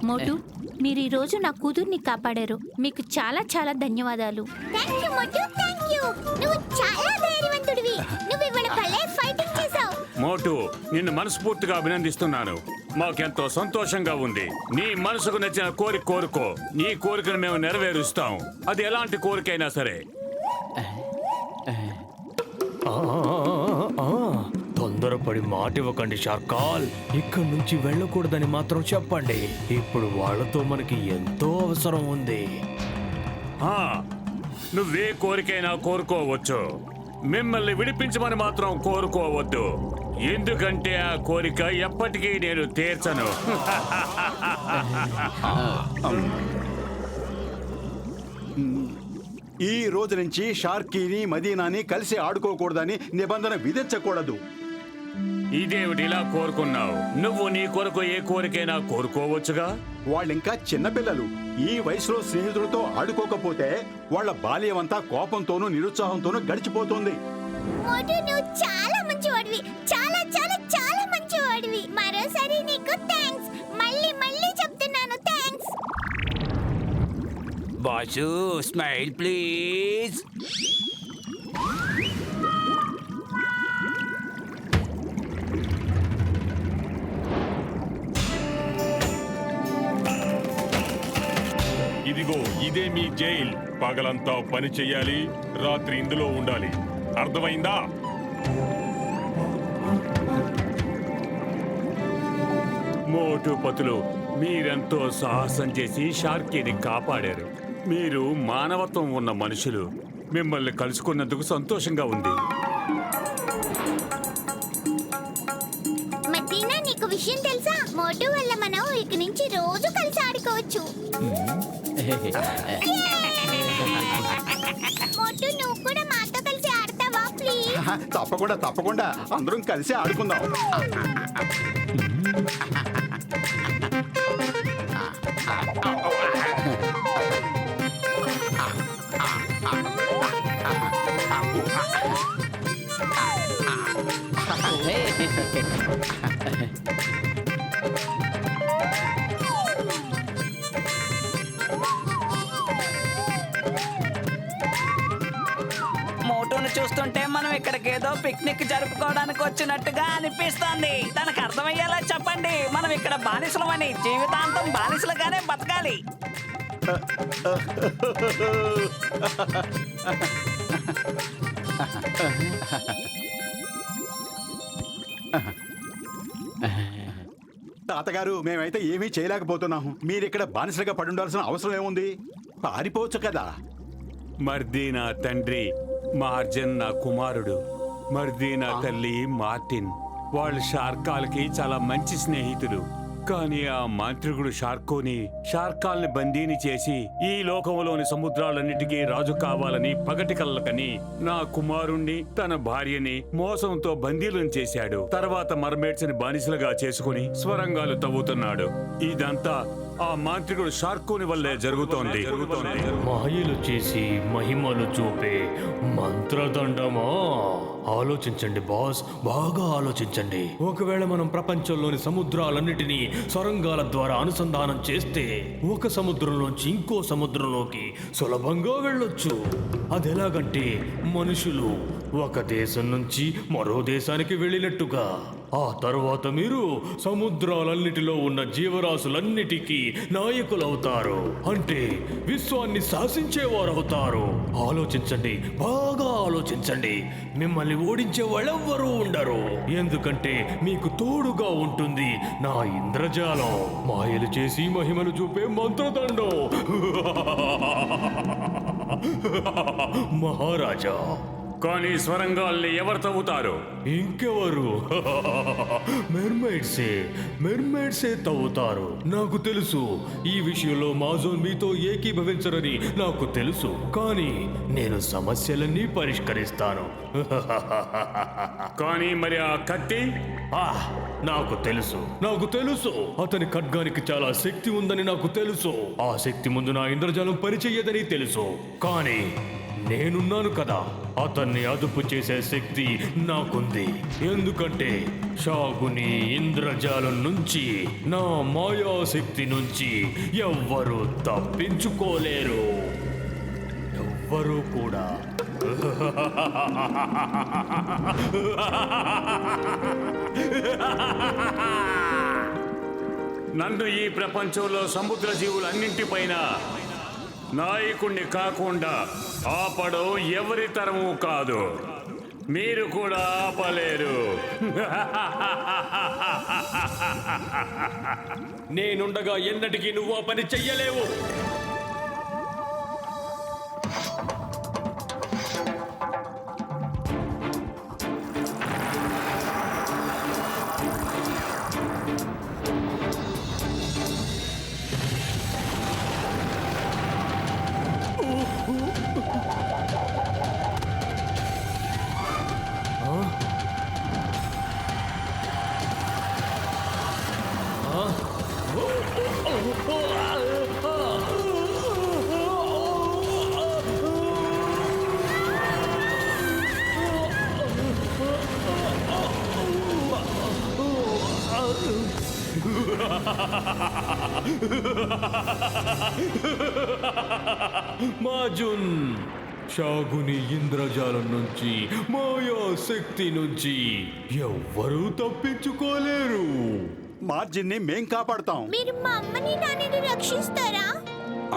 మోటు, మీరు ఈ రోజు నా కూతుర్ని కాపాడారు. మీకు చాలా చాలా ధన్యవాదాలు. Thank you Motu, thank you. నువ్వు చాలా ధైర్యవంతుడివి. నువ్వు ఇవాళ భలే ఫైటింగ్ చేసావు. మోటు, నిన్ను మనస్ఫూర్తిగా అభినందిస్తున్నాను. మాకెంతో సంతోషంగా ఉంది. నీ మనసుకు నచ్చిన కోరిక కోరుకో. నీ కోరికను మేము నెరవేరుస్తాం. అది ఎలాంటి కోరికైనా సరే. తొందరపడి మాట ఇవ్వకండి షార్కాల్. ఇక్కడి నుంచి వెళ్ళకూడదని మాత్రం చెప్పండి. ఇప్పుడు వాళ్ళతో మనకి ఎంతో అవసరం ఉంది. ఆ, నువ్వే కోరికైనా కోరుకోవచ్చు. మిమ్మల్ని విడిపించమని మాత్రం కోరుకోవద్దు. ఎందుకంటే ఆ కోరిక ఎప్పటికీ నేను తీర్చను. ఈ రోజు నుంచి షార్కీని మదీనాని కలిసి ఆడుకోకూడదని నిబంధన విధించకూడదు. ఇదేమిటి ఇలా కోరుకున్నావు? నువ్వు నీ కొరకు ఏ కోరికైనా కోరుకోవచ్చుగా. వాళ్ళింకా చిన్నపిల్లలు. ఈ వయసులో స్నేహితులతో ఆడుకోకపోతే వాళ్ళ బాల్యం అంతా కోపంతోనూ నిరుత్సాహంతోనూ గడిచిపోతుంది. మోటు, నువ్వు చాలా మంచివాడివి. చాలా చాలా చాలా మంచివాడివి. మరోసారి నీకు థ్యాంక్స్. మళ్ళీ మళ్ళీ చెప్తున్నాను థ్యాంక్స్. Boss smile please. ఇదిగో ఇదే మీ జైల్. పగలంతా పని చెయ్యాలి, రాత్రి ఇందులో ఉండాలి. అర్థమైందా? మోటు పతులు, మీరెంతో సాహసం చేసి షార్కీని కాపాడారు. మీరు మానవత్వం ఉన్న మనుషులు. మిమ్మల్ని కలుసుకున్నందుకు సంతోషంగా ఉంది. మదీనా, నీకు విషయం తెలుసా? మోటు వల్ల మనం ఇక నుంచి రోజు కలిసి ఆడుకోవచ్చు. మోటు, నువ్వు కూడా మాతో కలిసి ఆడతావా ప్లీజ్? తప్పకుండా తప్పకుండా అందరం కలిసి ఆడుకుందాం. మోటును చూస్తుంటే మనం ఇక్కడికి ఏదో పిక్నిక్ జరుపుకోవడానికి వచ్చినట్టుగా అనిపిస్తోంది. తనకు అర్థమయ్యేలా చెప్పండి. మనం ఇక్కడ బానిసలమని, జీవితాంతం బానిసలుగానే బతకాలి. తాతగారు, మేమైతే ఏమీ చేయలేకపోతున్నాము. మీరిక్కడ బానిసలుగా పడి ఉండాల్సిన అవసరం ఏముంది? పారిపోవచ్చు కదా. మర్దీనా తండ్రి మార్జన్ నా కుమారుడు. మర్దీనా తల్లి మార్టిన్. వాళ్ళు షార్కాలకి చాలా మంచి స్నేహితులు. కానీ ఆ మాంత్రికుడు షార్కాల్ని బందీని చేసి ఈ లోకంలోని సముద్రాలన్నిటికీ రాజు కావాలని పగటి కళ్ళకని నా కుమారుణ్ణి, తన భార్యని మోసంతో బందీలను చేశాడు. తర్వాత మర్మేడ్స్ ని బానిసలుగా చేసుకుని స్వరంగాలు తవ్వుతున్నాడు. ఇదంతా ఆ మాంత్రికుడు షార్కోని వల్లే జరుగుతోంది. మాయలు చేసి మహిమలు చూపే మంత్రదండమా? ఆలోచించండి బాస్, బాగా ఆలోచించండి. ఒకవేళ మనం ప్రపంచంలోని సముద్రాలన్నిటినీ సొరంగాల ద్వారా అనుసంధానం చేస్తే ఒక సముద్రంలోంచి ఇంకో సముద్రంలోకి సులభంగా వెళ్ళొచ్చు. అదెలాగంటే మనుషులు ఒక దేశం నుంచి మరో దేశానికి వెళ్ళినట్టుగా. ఆ తరువాత మీరు సముద్రాలన్నిటిలో ఉన్న జీవరాశులన్నిటికీ నాయకులవుతారు. అంటే విశ్వాన్ని శాసించేవారవుతారు. ఆలోచించండి, బాగా ఆలోచించండి. మిమ్మల్ని ఓడించే వాళ్ళెవ్వరూ ఉండరు. ఎందుకంటే మీకు తోడుగా ఉంటుంది నా ఇంద్రజాలం. మాయలు చేసి మహిమలు చూపే మంత్రదండం. మహారాజా. కానీ స్వరంగాల్ని ఎవరు తవ్వుతారు? ఇంకెవరు? మెర్మైడ్సే తవ్వుతారు. నాకు తెలుసు ఈ విషయంలో మాజోన్ మీతో ఏకీభవించరని నాకు తెలుసు. కానీ నేను సమస్యలన్నీ పరిష్కరిస్తాను. కానీ మరి ఆ కత్తి? నాకు తెలుసు అతని ఖడ్గానికి చాలా శక్తి ఉందని నాకు తెలుసు. ఆ శక్తి ముందు నా ఇంద్రజాలం పనిచెయ్యదని తెలుసు. కానీ నేనున్నాను కదా, అతన్ని అదుపు చేసే శక్తి నాకుంది. ఎందుకంటే షాగుని ఇంద్రజాలం నుంచి, నా మాయాశక్తి నుంచి ఎవ్వరూ తప్పించుకోలేరు. ఎవ్వరూ కూడా. నన్ను ఈ ప్రపంచంలో సముద్ర జీవులన్నింటిపైన నాయకుణ్ణి కాకుండా ఆపడం ఎవరి తరము కాదు. మీరు కూడా ఆపలేరు. నేనుండగా ఎన్నటికీ నువ్వు ఆ పని చెయ్యలేవు. మాజున్, షాగుని ఇంద్రజాలం నుంచి, మాయా శక్తి నుంచి ఎవ్వరూ తప్పించుకోలేరు. మార్జిన్ ని మేం కాపాడుతాం. మీరు మా అమ్మని నాన్నని రక్షిస్తారా?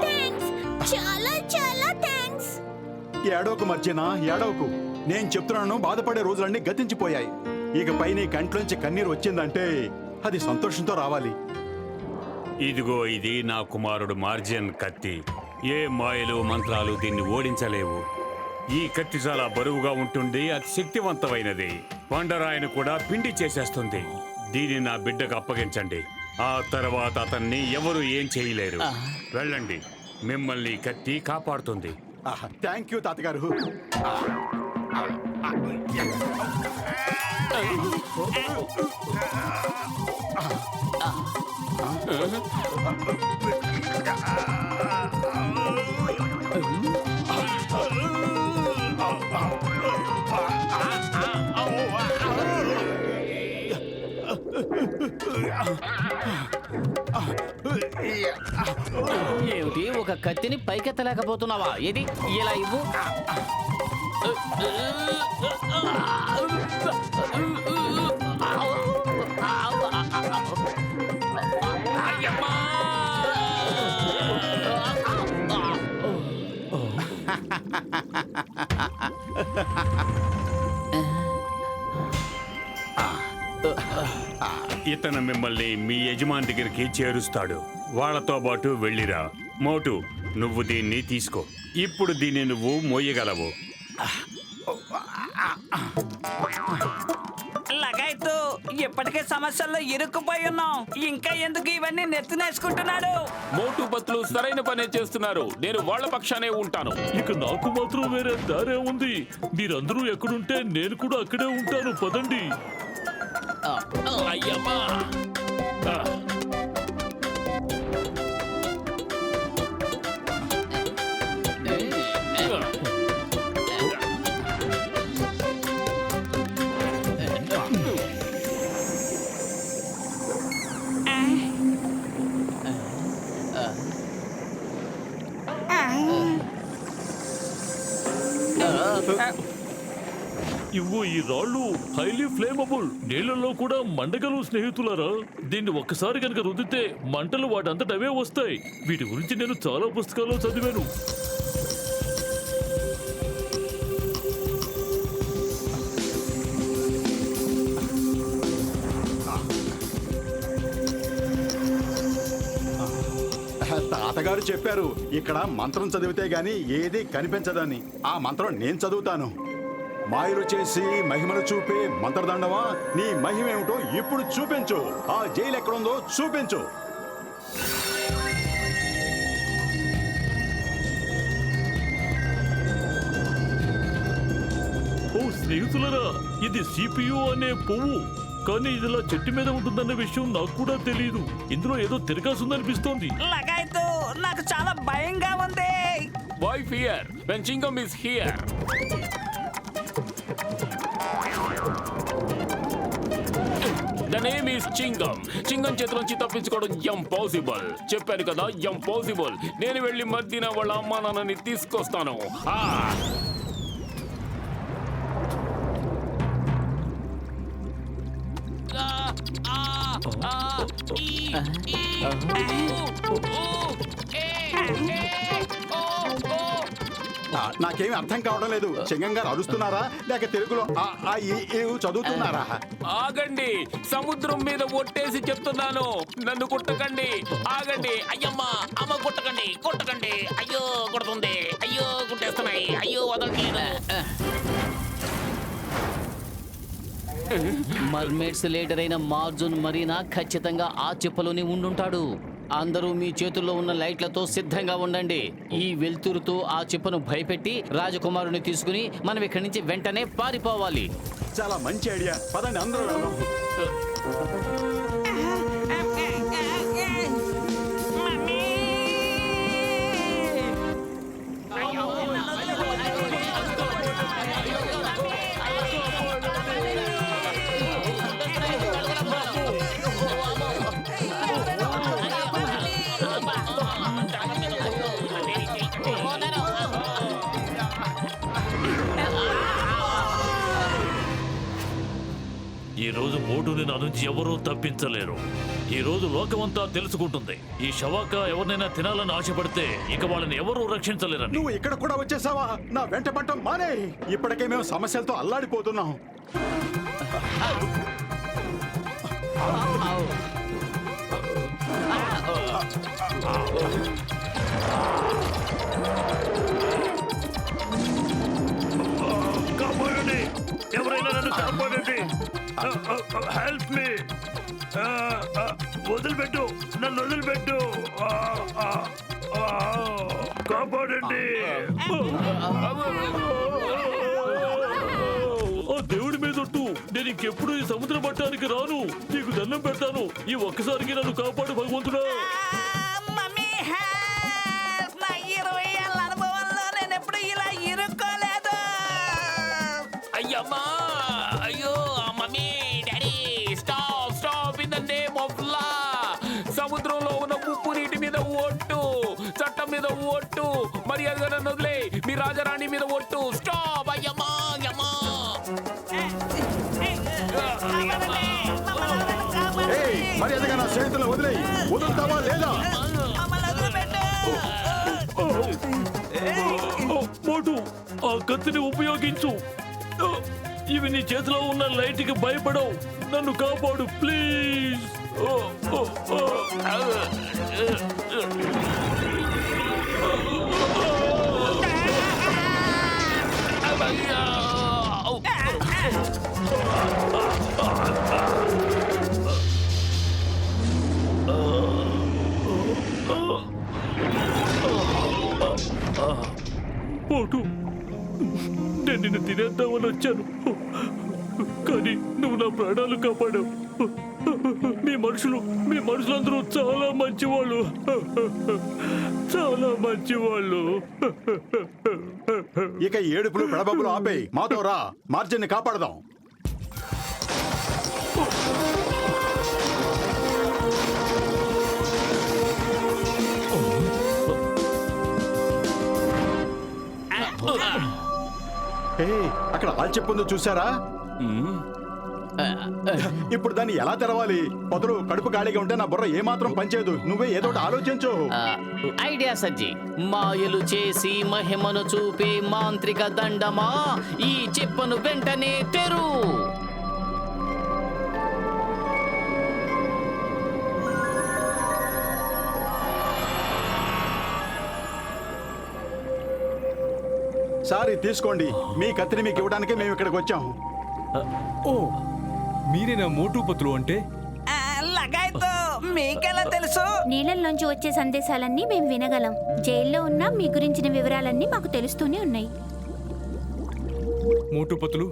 థాంక్స్, చాలా చాలా థాంక్స్. ఏడవకు మర్జినా, ఏడవకు. నేను చెప్తున్నాను, బాధపడే రోజులన్నీ గతించిపోయాయి. ఇకపై నీ కంట్లోంచి కన్నీరు వచ్చిందంటే అది సంతోషంతో రావాలి. ఇదిగో ఇది నా కుమారుడు మార్జిన్ కత్తి. ఏ మాయలు మంత్రాలు దీన్ని ఓడించలేవు. ఈ కత్తి చాలా బరువుగా ఉంటుంది, అతి శక్తివంతమైనది. కొండరాయిని కూడా పిండి చేసేస్తుంది. దీన్ని నా బిడ్డకు అప్పగించండి. ఆ తర్వాత అతన్ని ఎవరు ఏం చేయలేరు. వెళ్ళండి, మిమ్మల్ని కత్తి కాపాడుతుంది. థ్యాంక్ యూ తాతగారు. ఏమిటి, ఒక కత్తిని పైకెత్తలేకపోతున్నావా? ఏది, ఇలా ఇవ్వు. ఇతను మిమ్మల్ని మీ యజమాని దగ్గరికి చేరుస్తాడు. వాళ్ళతో పాటు వెళ్ళిరా. మోటు, నువ్వు దీన్ని తీసుకో. ఇప్పుడు దీన్ని నువ్వు మోయగలవు. లగైతు, ఇప్పటికే సమస్యల్లో ఇరుక్కుపోయి ఉన్నాం. ఇంకా ఎందుకు ఇవన్నీ నెత్తినేసుకుంటున్నాడు? మోటు బతులు సరైన పనే చేస్తున్నారు. నేను వాళ్ళ పక్షానే ఉంటాను. ఇక నాకు మాత్రం వేరే దారే ఉంది. మీరందరూ ఎక్కడుంటే నేను కూడా అక్కడే ఉంటాను. పదండి. అయ్యమ్మా. ఇవ్వు ఈ రాళ్ళు హైలీ ఫ్లేమబుల్, నీళ్ళల్లో కూడా మండగలు స్నేహితులారా. దీన్ని ఒక్కసారి కనుక రుద్దితే మంటలు వాటంతట అవే వస్తాయి. వీటి గురించి నేను చాలా పుస్తకాల్లో చదివాను. తాతగారు చెప్పారు ఇక్కడ మంత్రం చదివితే గాని ఏది కనిపించదని. ఆ మంత్రం నేను చదువుతాను. మాయలు చేసి మహిమలు చూపే మంత్రదండమా, నీ మహిమేమిటో ఇప్పుడు చూపించు. ఆ జైలు ఎక్కడుందో చూపించు. ఓ స్నేహితులరా, ఇది CPU అనే పువ్వు. కానీ ఇదిలా చెట్టు మీద ఉంటుందన్న విషయం నాకు కూడా తెలియదు. ఇందులో ఏదో తిరగాసుందనిపిస్తోంది. లగాయతు నాకు చాలా భయంగా ఉంది. Why fear when Chingam is here? The name is Chingam. చింగం చేతిలోంచి తప్పించుకోవడం ఇంపాసిబుల్. చెప్పాను కదా, ఇంపాసిబుల్. నేను వెళ్ళి మర్దిన వాళ్ళ అమ్మా నాన్నని తీసుకొస్తాను. నాకేమి అర్థం కావడం లేదు. చింగం గారు అరుస్తున్నారా లేక తెలుగులో చదువుతున్నారా? ఆగండి, సముద్రం మీద ఒట్టేసి చెప్తున్నాను, నన్ను కుట్టకండి. ఆగండి, అయ్యమ్మ అమ్మ కుట్టకండి, కుట్టకండి. అయ్యో కుడుతుంది, అయ్యో కుట్టేస్తున్నాయి, అయ్యో వదలట్లేదు. మర్మేడ్స్ లీడర్ అయిన మార్జున్ మరీనా ఖచ్చితంగా ఆ చిప్పలోనే ఉండుంటాడు. అందరూ మీ చేతుల్లో ఉన్న లైట్లతో సిద్ధంగా ఉండండి. ఈ వెలుతురుతో ఆ చిప్పను భయపెట్టి రాజకుమారుని తీసుకుని మనం ఇక్కడి నుంచి వెంటనే పారిపోవాలి. చాలా మంచి ఐడియా. పదండి అందరూ వెళ్దాం. ఈ రోజు మోటుని నా నుంచి ఎవరూ తప్పించలేరు. ఈ రోజు లోకమంతా తెలుసుకుంటుంది. ఈ షవాక ఎవరినైనా తినాలని ఆశపడితే ఇక వాళ్ళని ఎవరూ రక్షించలేరని. నువ్వు ఇక్కడ కూడా వచ్చేసావా? నా వెంట పట్టం మానే. ఇప్పటికే మేము సమస్యలతో అల్లాడిపోతున్నాం. కాపాడండి, ఎవరైనా నన్ను కాపాడండి. Help me. వదిలిపెట్టు, నన్ను వదిలిపెట్టు. కాపాడండి. దేవుడి మీద ఒట్టు, నేను ఇంకెప్పుడు ఈ సముద్ర మట్టానికి రాను. నీకు దండం పెడతాను. ఈ ఒక్కసారికి నన్ను కాపాడు భగవంతుడా. Mummy help! నా 20 ఏళ్ళ అనుభవంలో నేను ఎప్పుడు ఇలా ఇరుక్కోలేదు. అయ్యమ్మా, అయ్యో mummy, daddy, stop stop in the name of law. సముద్రంలో ఉన్న ఉప్పు నీటి మీద ఒట్టు, చట్టం మీద ఒట్టు, మర్యాదగా నన్ను వదిలే. మీ రాజరాణి మీద ఒట్టు. స్టాప్. అయ్యమ్మా, అయ్యమ్మా. మర్యాదగా నా స్నేహితులను వదిలే. వదులుతావా లేదా? మోటు, ఆ కత్తిని ఉపయోగించు. ఇవి నీ చేతిలో ఉన్న లైట్కి భయపడవు. నన్ను కాపాడు ప్లీజ్. మోటు, నేను నిన్ను తినేద్దామని వచ్చాను, కానీ నువ్వు నా ప్రాణాలు కాపాడావు. మీ మనుషులందరూ చాలా మంచివాళ్ళు, చాలా మంచివాళ్ళు. ఇక ఏడుపులు పెడబబ్బులు ఆపేయి. మాతో రా, మార్జిన్ ని కాపాడదాం. అక్కడ ఆల్ చెప్పుందో చూసారా? ఇప్పుడు దాన్ని ఎలా తెరవాలి? పొదలు కడుపు ఖాళీగా ఉంటే నా బుర్ర ఏమాత్రం పనిచేయదు. నువ్వే ఏదో ఒకటి ఆలోచించు. ఐడియా సజ్జి. మాయలు చేసి మహిమను చూపే మాంత్రిక దండమా, ఈ చెప్పను వెంటనే తెరు. సారీ, తీసుకోండి. మీ కత్తిని మీకు ఇవ్వడానికే మేము ఇక్కడికి వచ్చాం. ఓ, మీరేనా మోటు పతులు అంటే? లగాయతో మీకెలా తెలుసు? నీళ్ళల్లోంచి వచ్చే సందేశాలన్నీ మేము వినగలం. జైల్లో ఉన్న మీ గురించిన వివరాలన్నీ మాకు తెలుస్తూనే ఉన్నాయి. మోటు పతులు,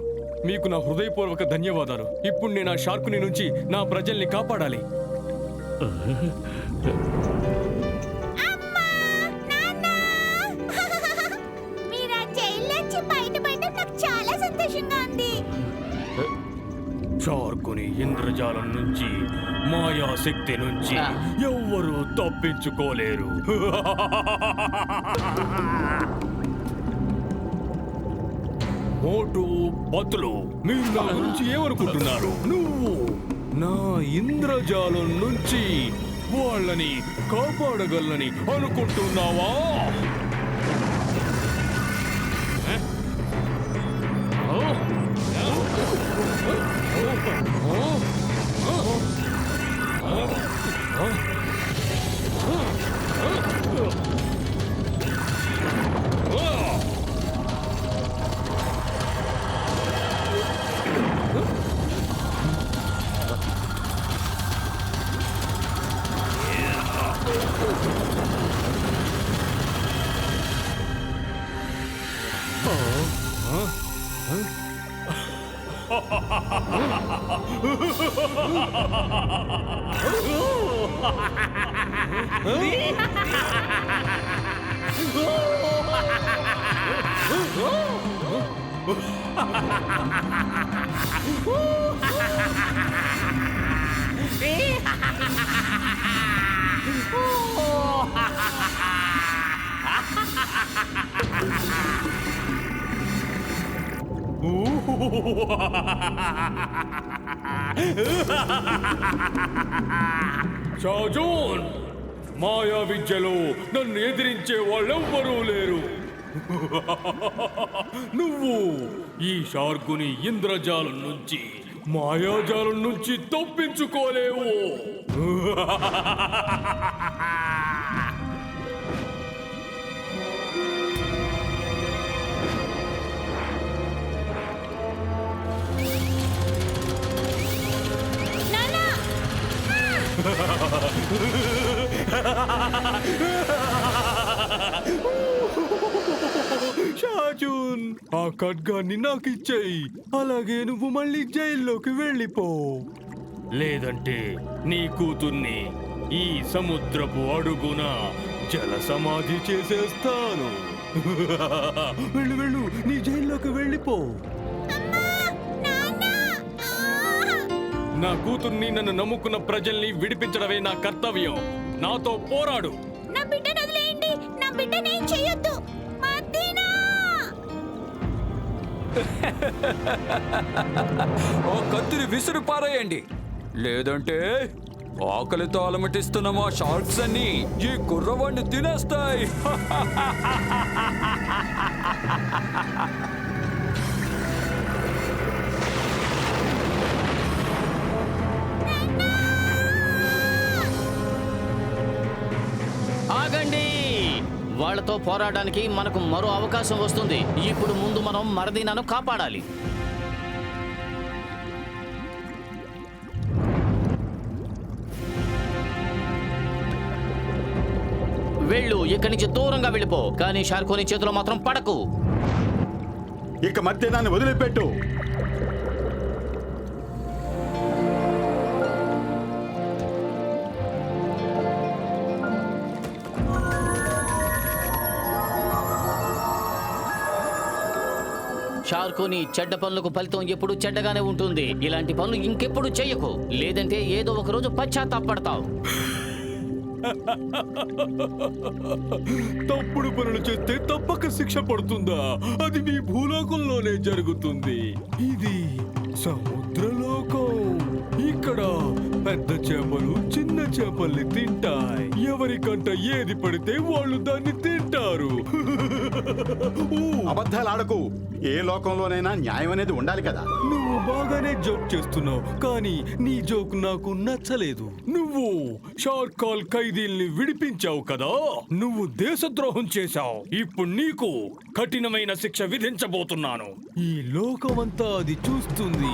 మీకు నా హృదయపూర్వక ధన్యవాదాలు. ఇప్పుడు నేను ఆ షార్కుని నుంచి నా ప్రజల్ని కాపాడాలి. మీరు ఆ జైల్లోంచి బయటపడడం నాకు చాలా సంతోషంగా ఉంది. షార్కుని ఇంద్రజాలం నుంచి, మాయా శక్తి నుంచి ఎవ్వరూ తప్పించుకోలేరు. మోటు పతులు, మీరు నా గురించి ఏమనుకుంటున్నారు? నువ్వు నా ఇంద్రజాలం నుంచి వాళ్ళని కాపాడగలని అనుకుంటున్నావా? షాజోన్, మాయా విద్యలో నన్ను ఎదిరించే వాళ్ళెవ్వరూ లేరు. నువ్వు ఈ షార్కుని ఇంద్రజాలం నుంచి, మాయాజాలం నుంచి తప్పించుకోలేవు. షాజూన్, ఆ ఖడ్గాన్ని నాకు ఇచ్చేయి. అలాగే నువ్వు మళ్ళీ జైల్లోకి వెళ్ళిపో. లేదంటే నీ కూతుర్ని ఈ సముద్రపు అడుగున జల సమాధి చేసేస్తాను. వెళ్ళు వెళ్ళు, నీ జైల్లోకి వెళ్ళిపో. నా కూతుర్ని, నన్ను నమ్ముకున్న ప్రజల్ని విడిపించడమే నా కర్తవ్యం. నాతో పోరాడు. నా బిడ్డను వదిలేయండి. నా బిడ్డని ఏం చేయొద్దు. మదీనా! ఆ కత్తిని విసిరి పారేయండి. లేదంటే ఆకలితో అలమటిస్తున్న మా షార్క్స్ అన్ని ఈ కుర్రవాడిని తినేస్తాయి. ఆగండి! వాళ్ళతో పోరాడడానికి మనకు మరో అవకాశం వస్తుంది. ఇప్పుడు ముందు మనం మరదీనాను కాపాడాలి. వెళ్ళు, ఇక్కడి నుంచి దూరంగా వెళ్ళిపో. కానీ షార్కోని చేతిలో మాత్రం పడకు. ఇక మధ్య దాన్ని వదిలిపెట్టు. షార్కోని చెడ్డ పనులకు ఫలితం ఎప్పుడు చెడ్డగానే ఉంటుంది. ఉంటుంది. ఇలాంటి పనులు ఇంకెప్పుడు చేయకు, లేదంటే ఏదో ఒక రోజు పశ్చాత్తాపడతావు. షార్కోని ఇంద్రజాలం నుంచి, మాయాజాలం నుంచి ఎవ్వరూ తప్పించుకోలేరు. తప్పుడు పనులు చేస్తే తప్పక శిక్ష పడుతుందా? అది మీ భూలోకంలోనే జరుగుతుంది. ఇది సముద్రలోకం. ఇక్కడ పెద్ద చేపలు చిన్న చేపల్ని తింటాయి. ఎవరికంట ఏది పడితే వాళ్ళు దాన్ని తింటారు. అబద్ధాలు ఆడకు. ఏ లోకంలోనైనా న్యాయం అనేది ఉండాలి కదా. నువ్వు బాగానే జోక్ చేస్తున్నావు, కానీ నీ జోక్ నాకు నచ్చలేదు. నువ్వు షార్కాల్ ఖైదీల్ని విడిపించావు కదా, నువ్వు దేశద్రోహం చేశావు. ఇప్పుడు నీకు కఠినమైన శిక్ష విధించబోతున్నాను. ఈ లోకమంతా అది చూస్తుంది.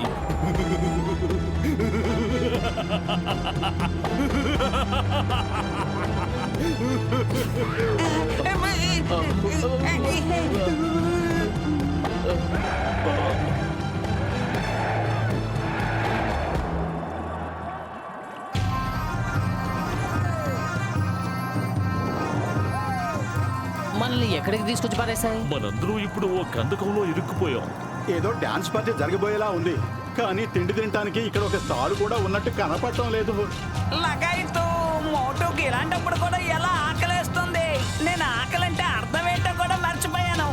మనల్ని ఎక్కడికి తీసుకొచ్చి పారేశాయి? మనందరూ ఇప్పుడు ఓ గంధకంలో ఇరుక్కుపోయాం. ఏదో డాన్స్ పార్టీ జరగబోయేలా ఉంది, కానీ తిండి తినడానికి ఇక్కడ ఒక స్టాల్ కూడా ఉన్నట్టు కనపడటం లేదు. లగాయితూ మోటుకి ఇలాంటప్పుడు కూడా ఎలా ఆకలేస్తుంది? నేను ఆకలంటే అర్థం ఏంటో కూడా మర్చిపోయాను.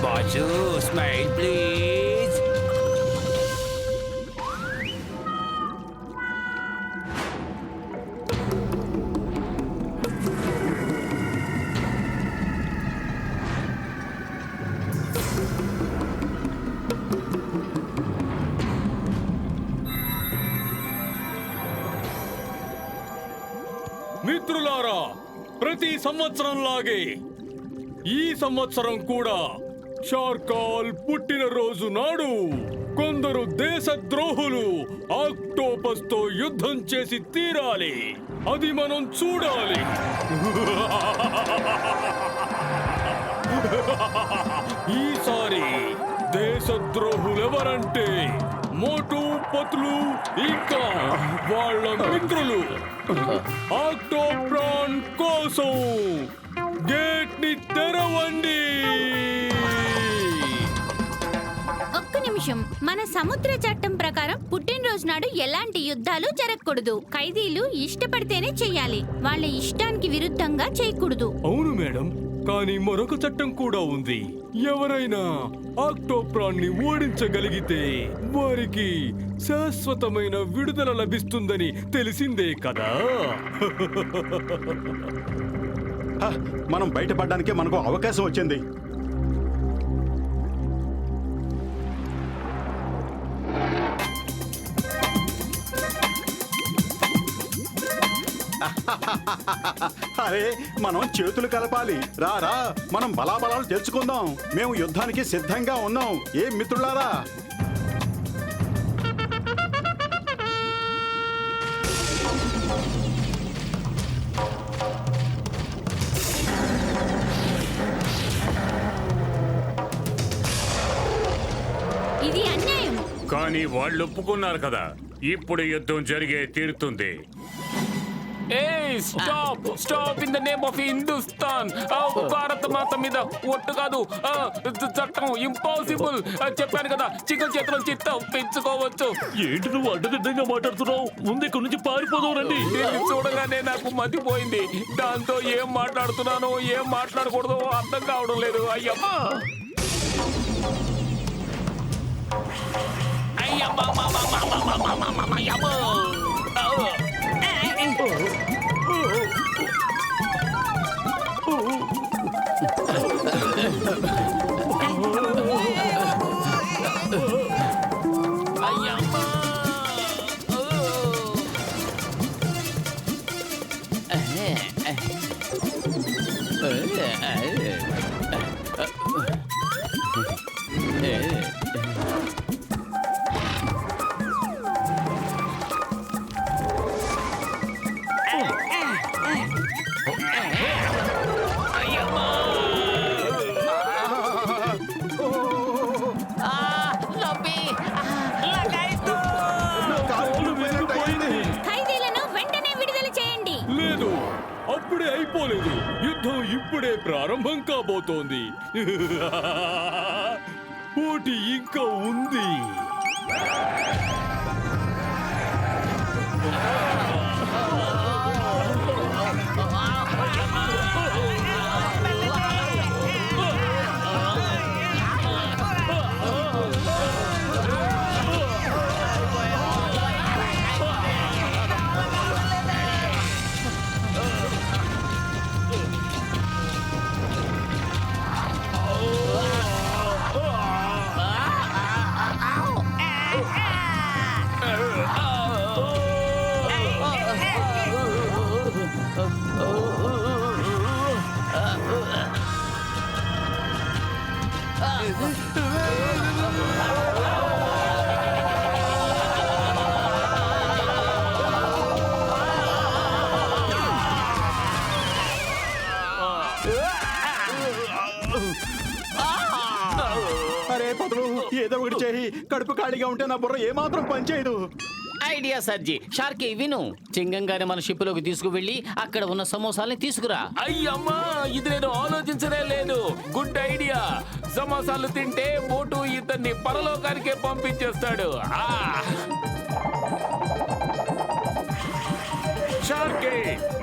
Boss smile please. మిత్రులారా, ప్రతి సంవత్సరంలాగే ఈ సంవత్సరం కూడా షార్కాల్ పుట్టినరోజు నాడు కొందరు దేశద్రోహులు ఆక్టోపస్ తో యుద్ధం చేసి తీరాలి. అది మనం చూడాలి. ఈసారి దేశద్రోహులెవరంటే మోటు పతులు ఇంకా వాళ్ళ మిత్రులు. ఆక్టోప్రాన్ కోసం గేట్ ని తెరవండి. ఒక్క నిమిషం. మన సముద్ర చట్టం ప్రకారం పుట్టినరోజు నాడు ఎలాంటి యుద్ధాలు జరగకూడదు. ఖైదీలు ఇష్టపడితేనే చెయ్యాలి, వాళ్ళ ఇష్టానికి విరుద్ధంగా చేయకూడదు. అవును మేడం, కానీ మరొక చట్టం కూడా ఉంది. ఎవరైనా ఆక్టోప్రాన్ ని ఓడించగలిగితే వారికి శాశ్వతమైన విడుదల లభిస్తుందని తెలిసిందే కదా. మనం బయటపడడానికి మనకు అవకాశం వచ్చింది. అరే, మనం చేతులు కలపాలి. రా రా, మనం బలాబలాలు తెలుసుకుందాం. మేము యుద్ధానికి సిద్ధంగా ఉన్నాం. ఏ మిత్రులారా? ఇది అన్యాయం. కానీ వాళ్ళు ఒప్పుకున్నారు కదా, ఇప్పుడు యుద్ధం జరిగే తీరుతుంది. ఏయ్ stop stop in the name of Hindustan. భారత మాత మీద ఒట్టు కాదు, చట్టం ఇంపాసిబుల్. చెప్పాను కదా, చికెన్ చేతిలో చిత్తం పెంచుకోవచ్చు. ఏంటి నువ్వు అడ్డదిడ్డంగా మాట్లాడుతున్నావు? ముందు ఇక్కడ నుంచి పారిపోదాం రండి. దీన్ని చూడగానే నాకు మతిపోయింది. దాంతో ఏం మాట్లాడుతున్నానో ఏం మాట్లాడకూడదో అర్థం కావడం లేదు. అయ్యమ్మా అయిపోలేదు. యుద్ధం ఇప్పుడే ప్రారంభం కాబోతోంది. పోటీ ఇంకా ఉంది. అరే పతులు, ఏదో ఒకటి చేయి. కడుపు ఖాళీగా ఉంటే నా బుర్ర ఏమాత్రం పనిచేయదు. ఐడియా సర్జీ. షార్కీ విను, చింగం గారి మన షిప్ లోకి తీసుకువెళ్ళి అక్కడ ఉన్న సమోసాల్ని తీసుకురా. అయ్యమ్మా, ఇది నేను ఆలోచించనే లేదు. Good idea. సమోసాలు తింటే మోటు ఇతన్ని పరలోకానికే పంపించేస్తాడు. షార్కీ,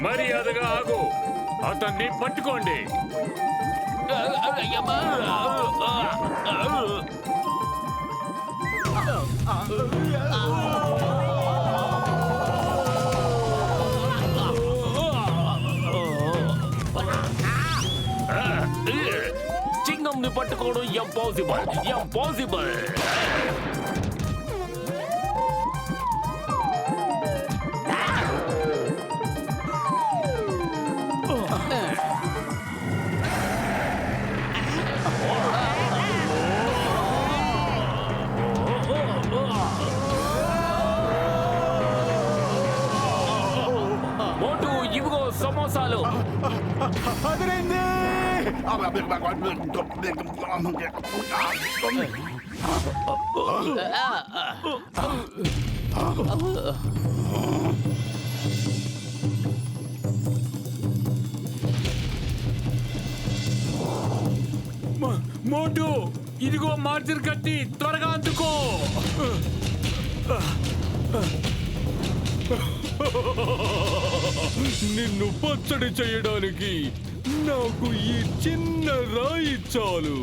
మర్యాదగా ఆగు. అతన్ని పట్టుకోండి. అయ్యమ్మా. చింగంని పట్టుకోవడం ఇంపాసిబుల్. ఇంపాసిబుల్. మోటు, ఇవిగో సమోసాలు. అదిరింది. మోటు, ఇదిగో మార్జిన్ కట్టి త్వరగా అందుకో. నిన్ను పచ్చడి చేయడానికి నాకు ఈ చిన్న రాయి చాలు.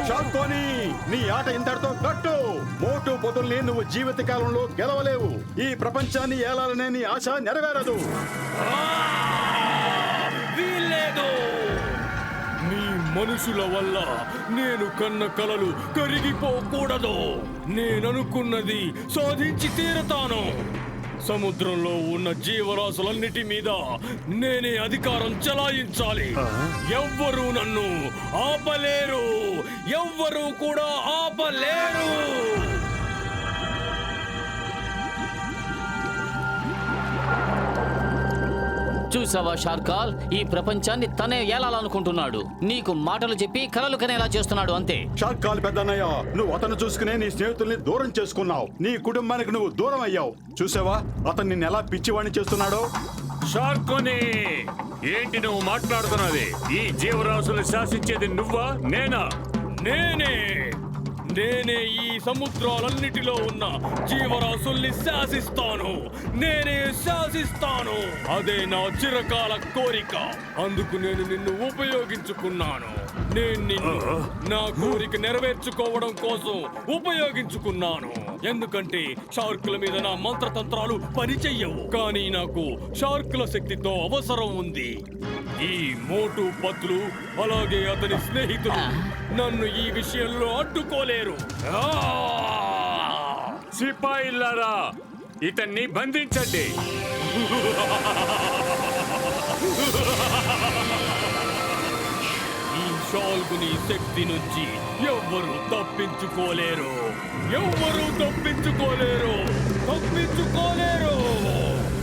షార్కోని, నీ ఆట ఇంతటితో కట్టు. మోటు పొతుల్ని నువ్వు జీవిత కాలంలో గెలవలేవు. ఈ ప్రపంచాన్ని ఏలాలనే నీ ఆశ నెరవేరదు. వీల్లేదు. నీ మనుషుల వల్ల నేను కన్న కలలు కరిగిపోకూడదు. నేననుకున్నది సాధించి తీరతాను. సముద్రంలో ఉన్న జీవరాశులన్నిటి మీద నేనే అధికారం చెలాయించాలి. ఎవ్వరూ నన్ను ఆపలేరు. ఎవ్వరూ కూడా ఆపలేరు. చూసావా షార్కాల్, ఈ ప్రపంచాన్ని తనే ఏలాలనుకుంటున్నాడు. నీకు మాటలు చెప్పి కలలు కనేలా చేస్తున్నాడు అంతే. షార్కాల్ పెద్దన్నయ్య, నువ్వు అతను చూసుకునే నీ స్నేహితుల్ని దూరం చేసుకున్నావు. నీ కుటుంబానికి నువ్వు దూరం అయ్యావు. చూసావా అతను నిన్ను ఎలా పిచ్చివాణ్ణి చేస్తున్నాడో. షార్కోని, ఏంటి నువ్వు మాట్లాడుతున్నది? ఈ జీవరాశులు శాసించేది నువ్వా నేనా? నేనే ఈ సముద్రాలన్నిటిలో ఉన్న జీవరాశుల్ని శాసిస్తాను. నేనే శాసిస్తాను. అదే నా చిరకాల కోరిక. అందుకు నేను నిన్ను ఉపయోగించుకున్నాను. నేను నిన్ను నా కోరిక నెరవేర్చుకోవడం కోసం ఉపయోగించుకున్నాను. ఎందుకంటే షార్కుల మీద నా మంత్రతంత్రాలు పనిచెయ్యవు. కానీ నాకు షార్కుల శక్తితో అవసరం ఉంది. ఈ మోటు పత్లు అలాగే అతని స్నేహితులు నన్ను ఈ విషయంలో అడ్డుకోలేరు. సిపాయిల్లారా, ఇతన్ని బంధించండి. ఈ షాల్కుని శక్తి నుంచి ఎవ్వరూ తప్పించుకోలేరు.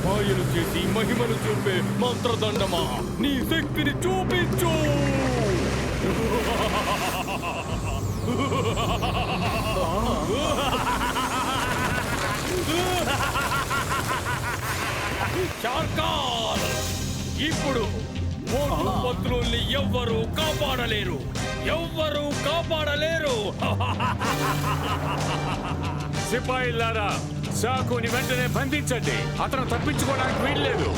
మాయలు చేసి మహిమను చూపే మంత్రదండమా, నీ శక్తిని చూపించు. షార్కాల్, ఇప్పుడు మోటు పత్రుల్ని ఎవ్వరూ కాపాడలేరు. సిపాయిల్లారా, సాకుని వెంటనే బంధించండి. అతను తప్పించుకోవడానికి వీల్లేదు.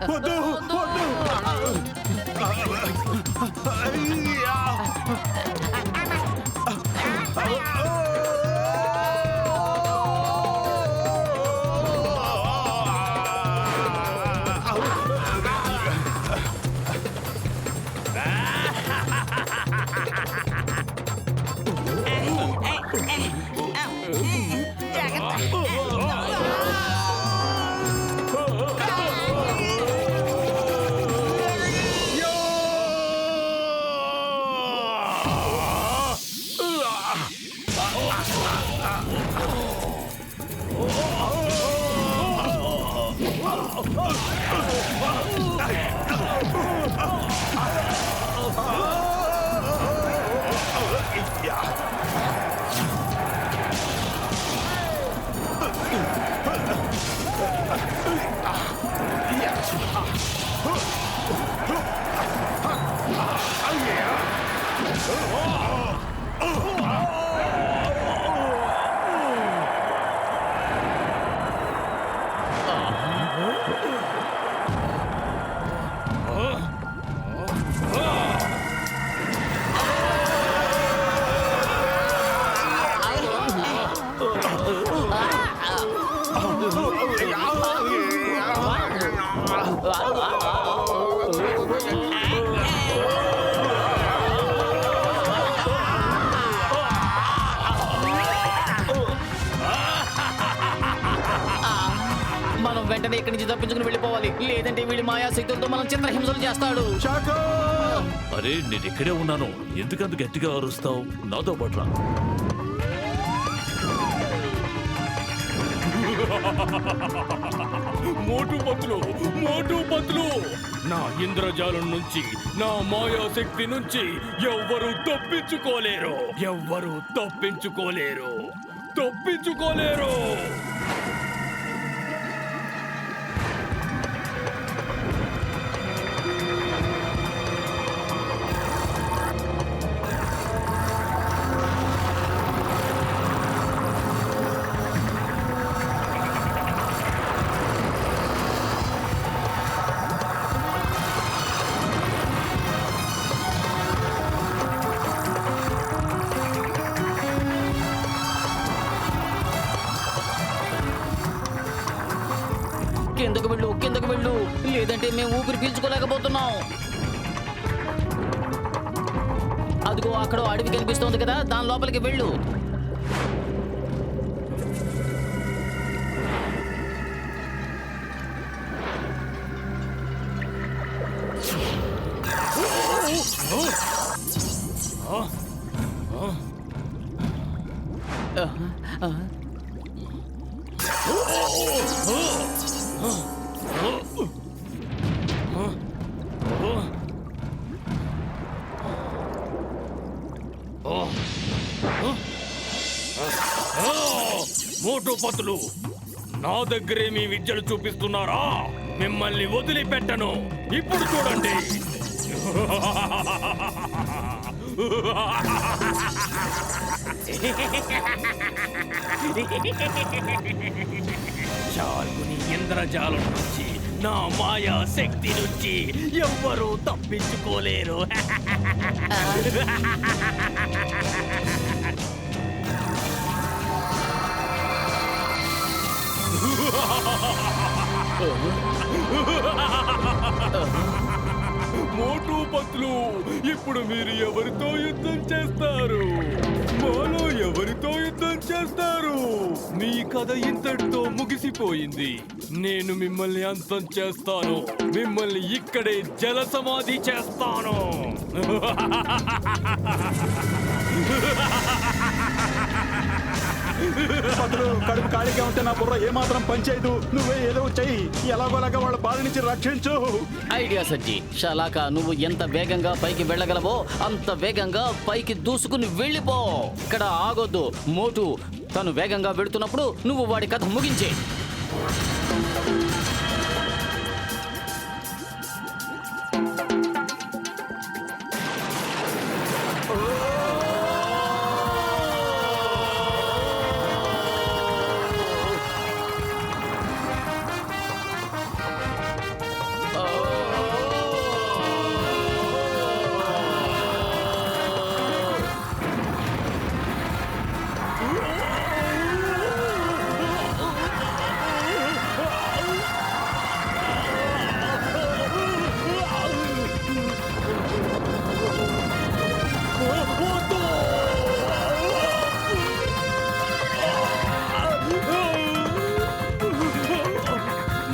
వద్దు, వద్దు. మనం వెంటనే ఇక్కడి నుంచి తప్పించుకుని వెళ్ళిపోవాలి, లేదంటే వీడి మాయాశక్తులతో మనం చిత్రహింసలు చేస్తాడు. అరే, నేను ఇక్కడే ఉన్నాను. ఎందుకంత గట్టిగా అరుస్తావు? నాతో పట్ల. మోటు పత్లు, నా ఇంద్రజాలం నుంచి, నా మాయాశక్తి నుంచి ఎవ్వరూ తప్పించుకోలేరు. కిందకు వెళ్ళు, లేదంటే మేము ఊపిరి పీల్చుకోలేకపోతున్నాం. అదిగో అక్కడ అడవి కనిపిస్తోంది కదా, దాని లోపలికి వెళ్ళు. మోటు పత్లు, నా దగ్గరే మీ విద్యలు చూపిస్తున్నారా? మిమ్మల్ని వదిలిపెట్టను. ఇప్పుడు చూడండి. చార్కుని ఇంద్రజాలం నుంచి నా మాయా శక్తి నుంచి ఎవ్వరూ తప్పించుకోలేరు. మోటు పత్లు, ఇప్పుడు మీరు ఎవరితో యుద్ధం చేస్తారు? మాలో ఎవరితో యుద్ధం చేస్తారు? మీ కథ ఇంతటితో ముగిసిపోయింది. నేను మిమ్మల్ని అంతం చేస్తాను. మిమ్మల్ని ఇక్కడే జల సమాధి చేస్తాను. పతులు, కడుపు ఖాళీగా ఉంటే నా బుర్ర ఏమాత్రం పనిచేయదు. నువ్వే ఏదో చెయ్యి, ఎలాగోలాగా వాళ్ళ బాధ నుంచి రక్షించు. ఐడియా సజ్జి. షలాకా, నువ్వు ఎంత వేగంగా పైకి వెళ్ళగలవో అంత వేగంగా పైకి దూసుకుని వెళ్ళిపో. ఇక్కడ ఆగొద్దు. మోటు తను వేగంగా వెళుతున్నప్పుడు నువ్వు వాడి కథ ముగించే.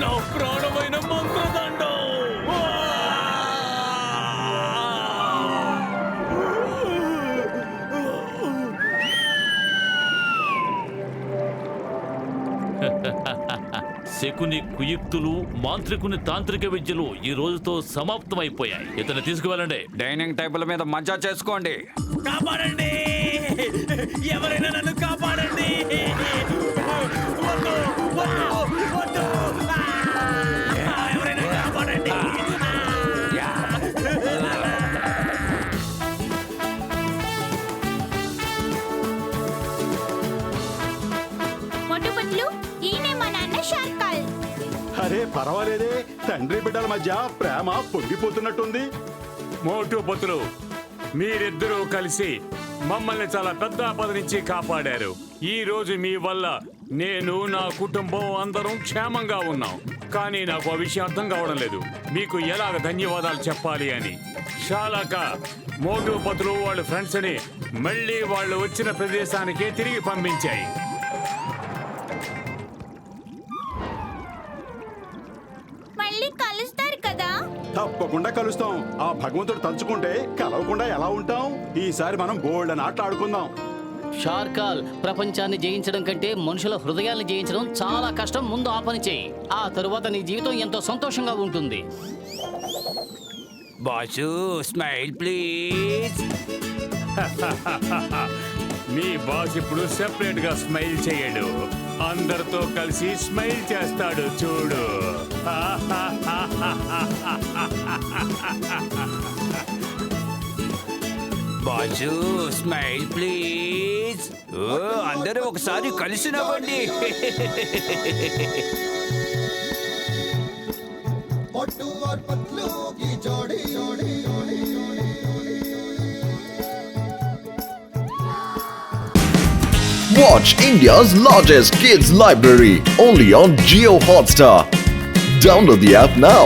నా ప్రాణమైన మంత్రదండం. శకుని కుయుక్తులు, మాంత్రికుని తాంత్రిక విద్యలు ఈ రోజుతో సమాప్తమైపోయాయి. ఇతను తీసుకువెళ్ళండి. డైనింగ్ టేబుల్ మీద మజా చేసుకోండి. కాపాడండి, ఎవరైనా నన్ను కాపాడండి. వద్దు, వద్దు, వద్దు. ఎవరైనా కాపాడండి. మోటు పత్లు, ఈయనే మా నాన్న షార్కాల్. అరే పర్వాలేదే, తండ్రి బిడ్డల మధ్య ప్రేమ పొంగిపోతున్నట్టుంది. మోటు పతులు, మీరిద్దరూ కలిసి మమ్మల్ని చాలా పెద్ద ఆపద నుంచి కాపాడారు. ఈ రోజు మీ వల్ల నేను, నా కుటుంబం అందరం క్షేమంగా ఉన్నాం. కానీ నాకు ఆ విషయం అర్థం కావడం లేదు. మీకు ఎలాగ ధన్యవాదాలు చెప్పాలి అని. షాలాక, మోటు పతులు వాళ్ళ ఫ్రెండ్స్ ని మళ్ళీ వాళ్ళు వచ్చిన ప్రదేశానికే తిరిగి పంపించాయి. మళ్ళీ కలుస్తారు కదా? తప్పకుండా కలుస్తాం. ఆ భగవంతుడు తలుచుకుంటే కలవకుండా ఎలా ఉంటాం? ఈసారి మనం బోల్డ్ అని ఆటలు ఆడుకుందాం. షార్కాల్, ప్రపంచాన్ని జయించడం కంటే మనుషుల హృదయాన్ని జయించడం చాలా కష్టం. ముందు ఆ పని చేయి. ఆ తరువాత నీ జీవితం ఎంతో సంతోషంగా ఉంటుంది. Boss, smile please. Me boss ఇప్పుడు సెపరేట్ గా స్మైల్ చేయడు, అందరితో కలిసి స్మైల్ చేస్తాడు. చూడు. Boss, smile please. అందరూ ఒకసారి కలిసి నవ్వండి. Watch India's largest kids library only on Jio Hotstar. Download the app now.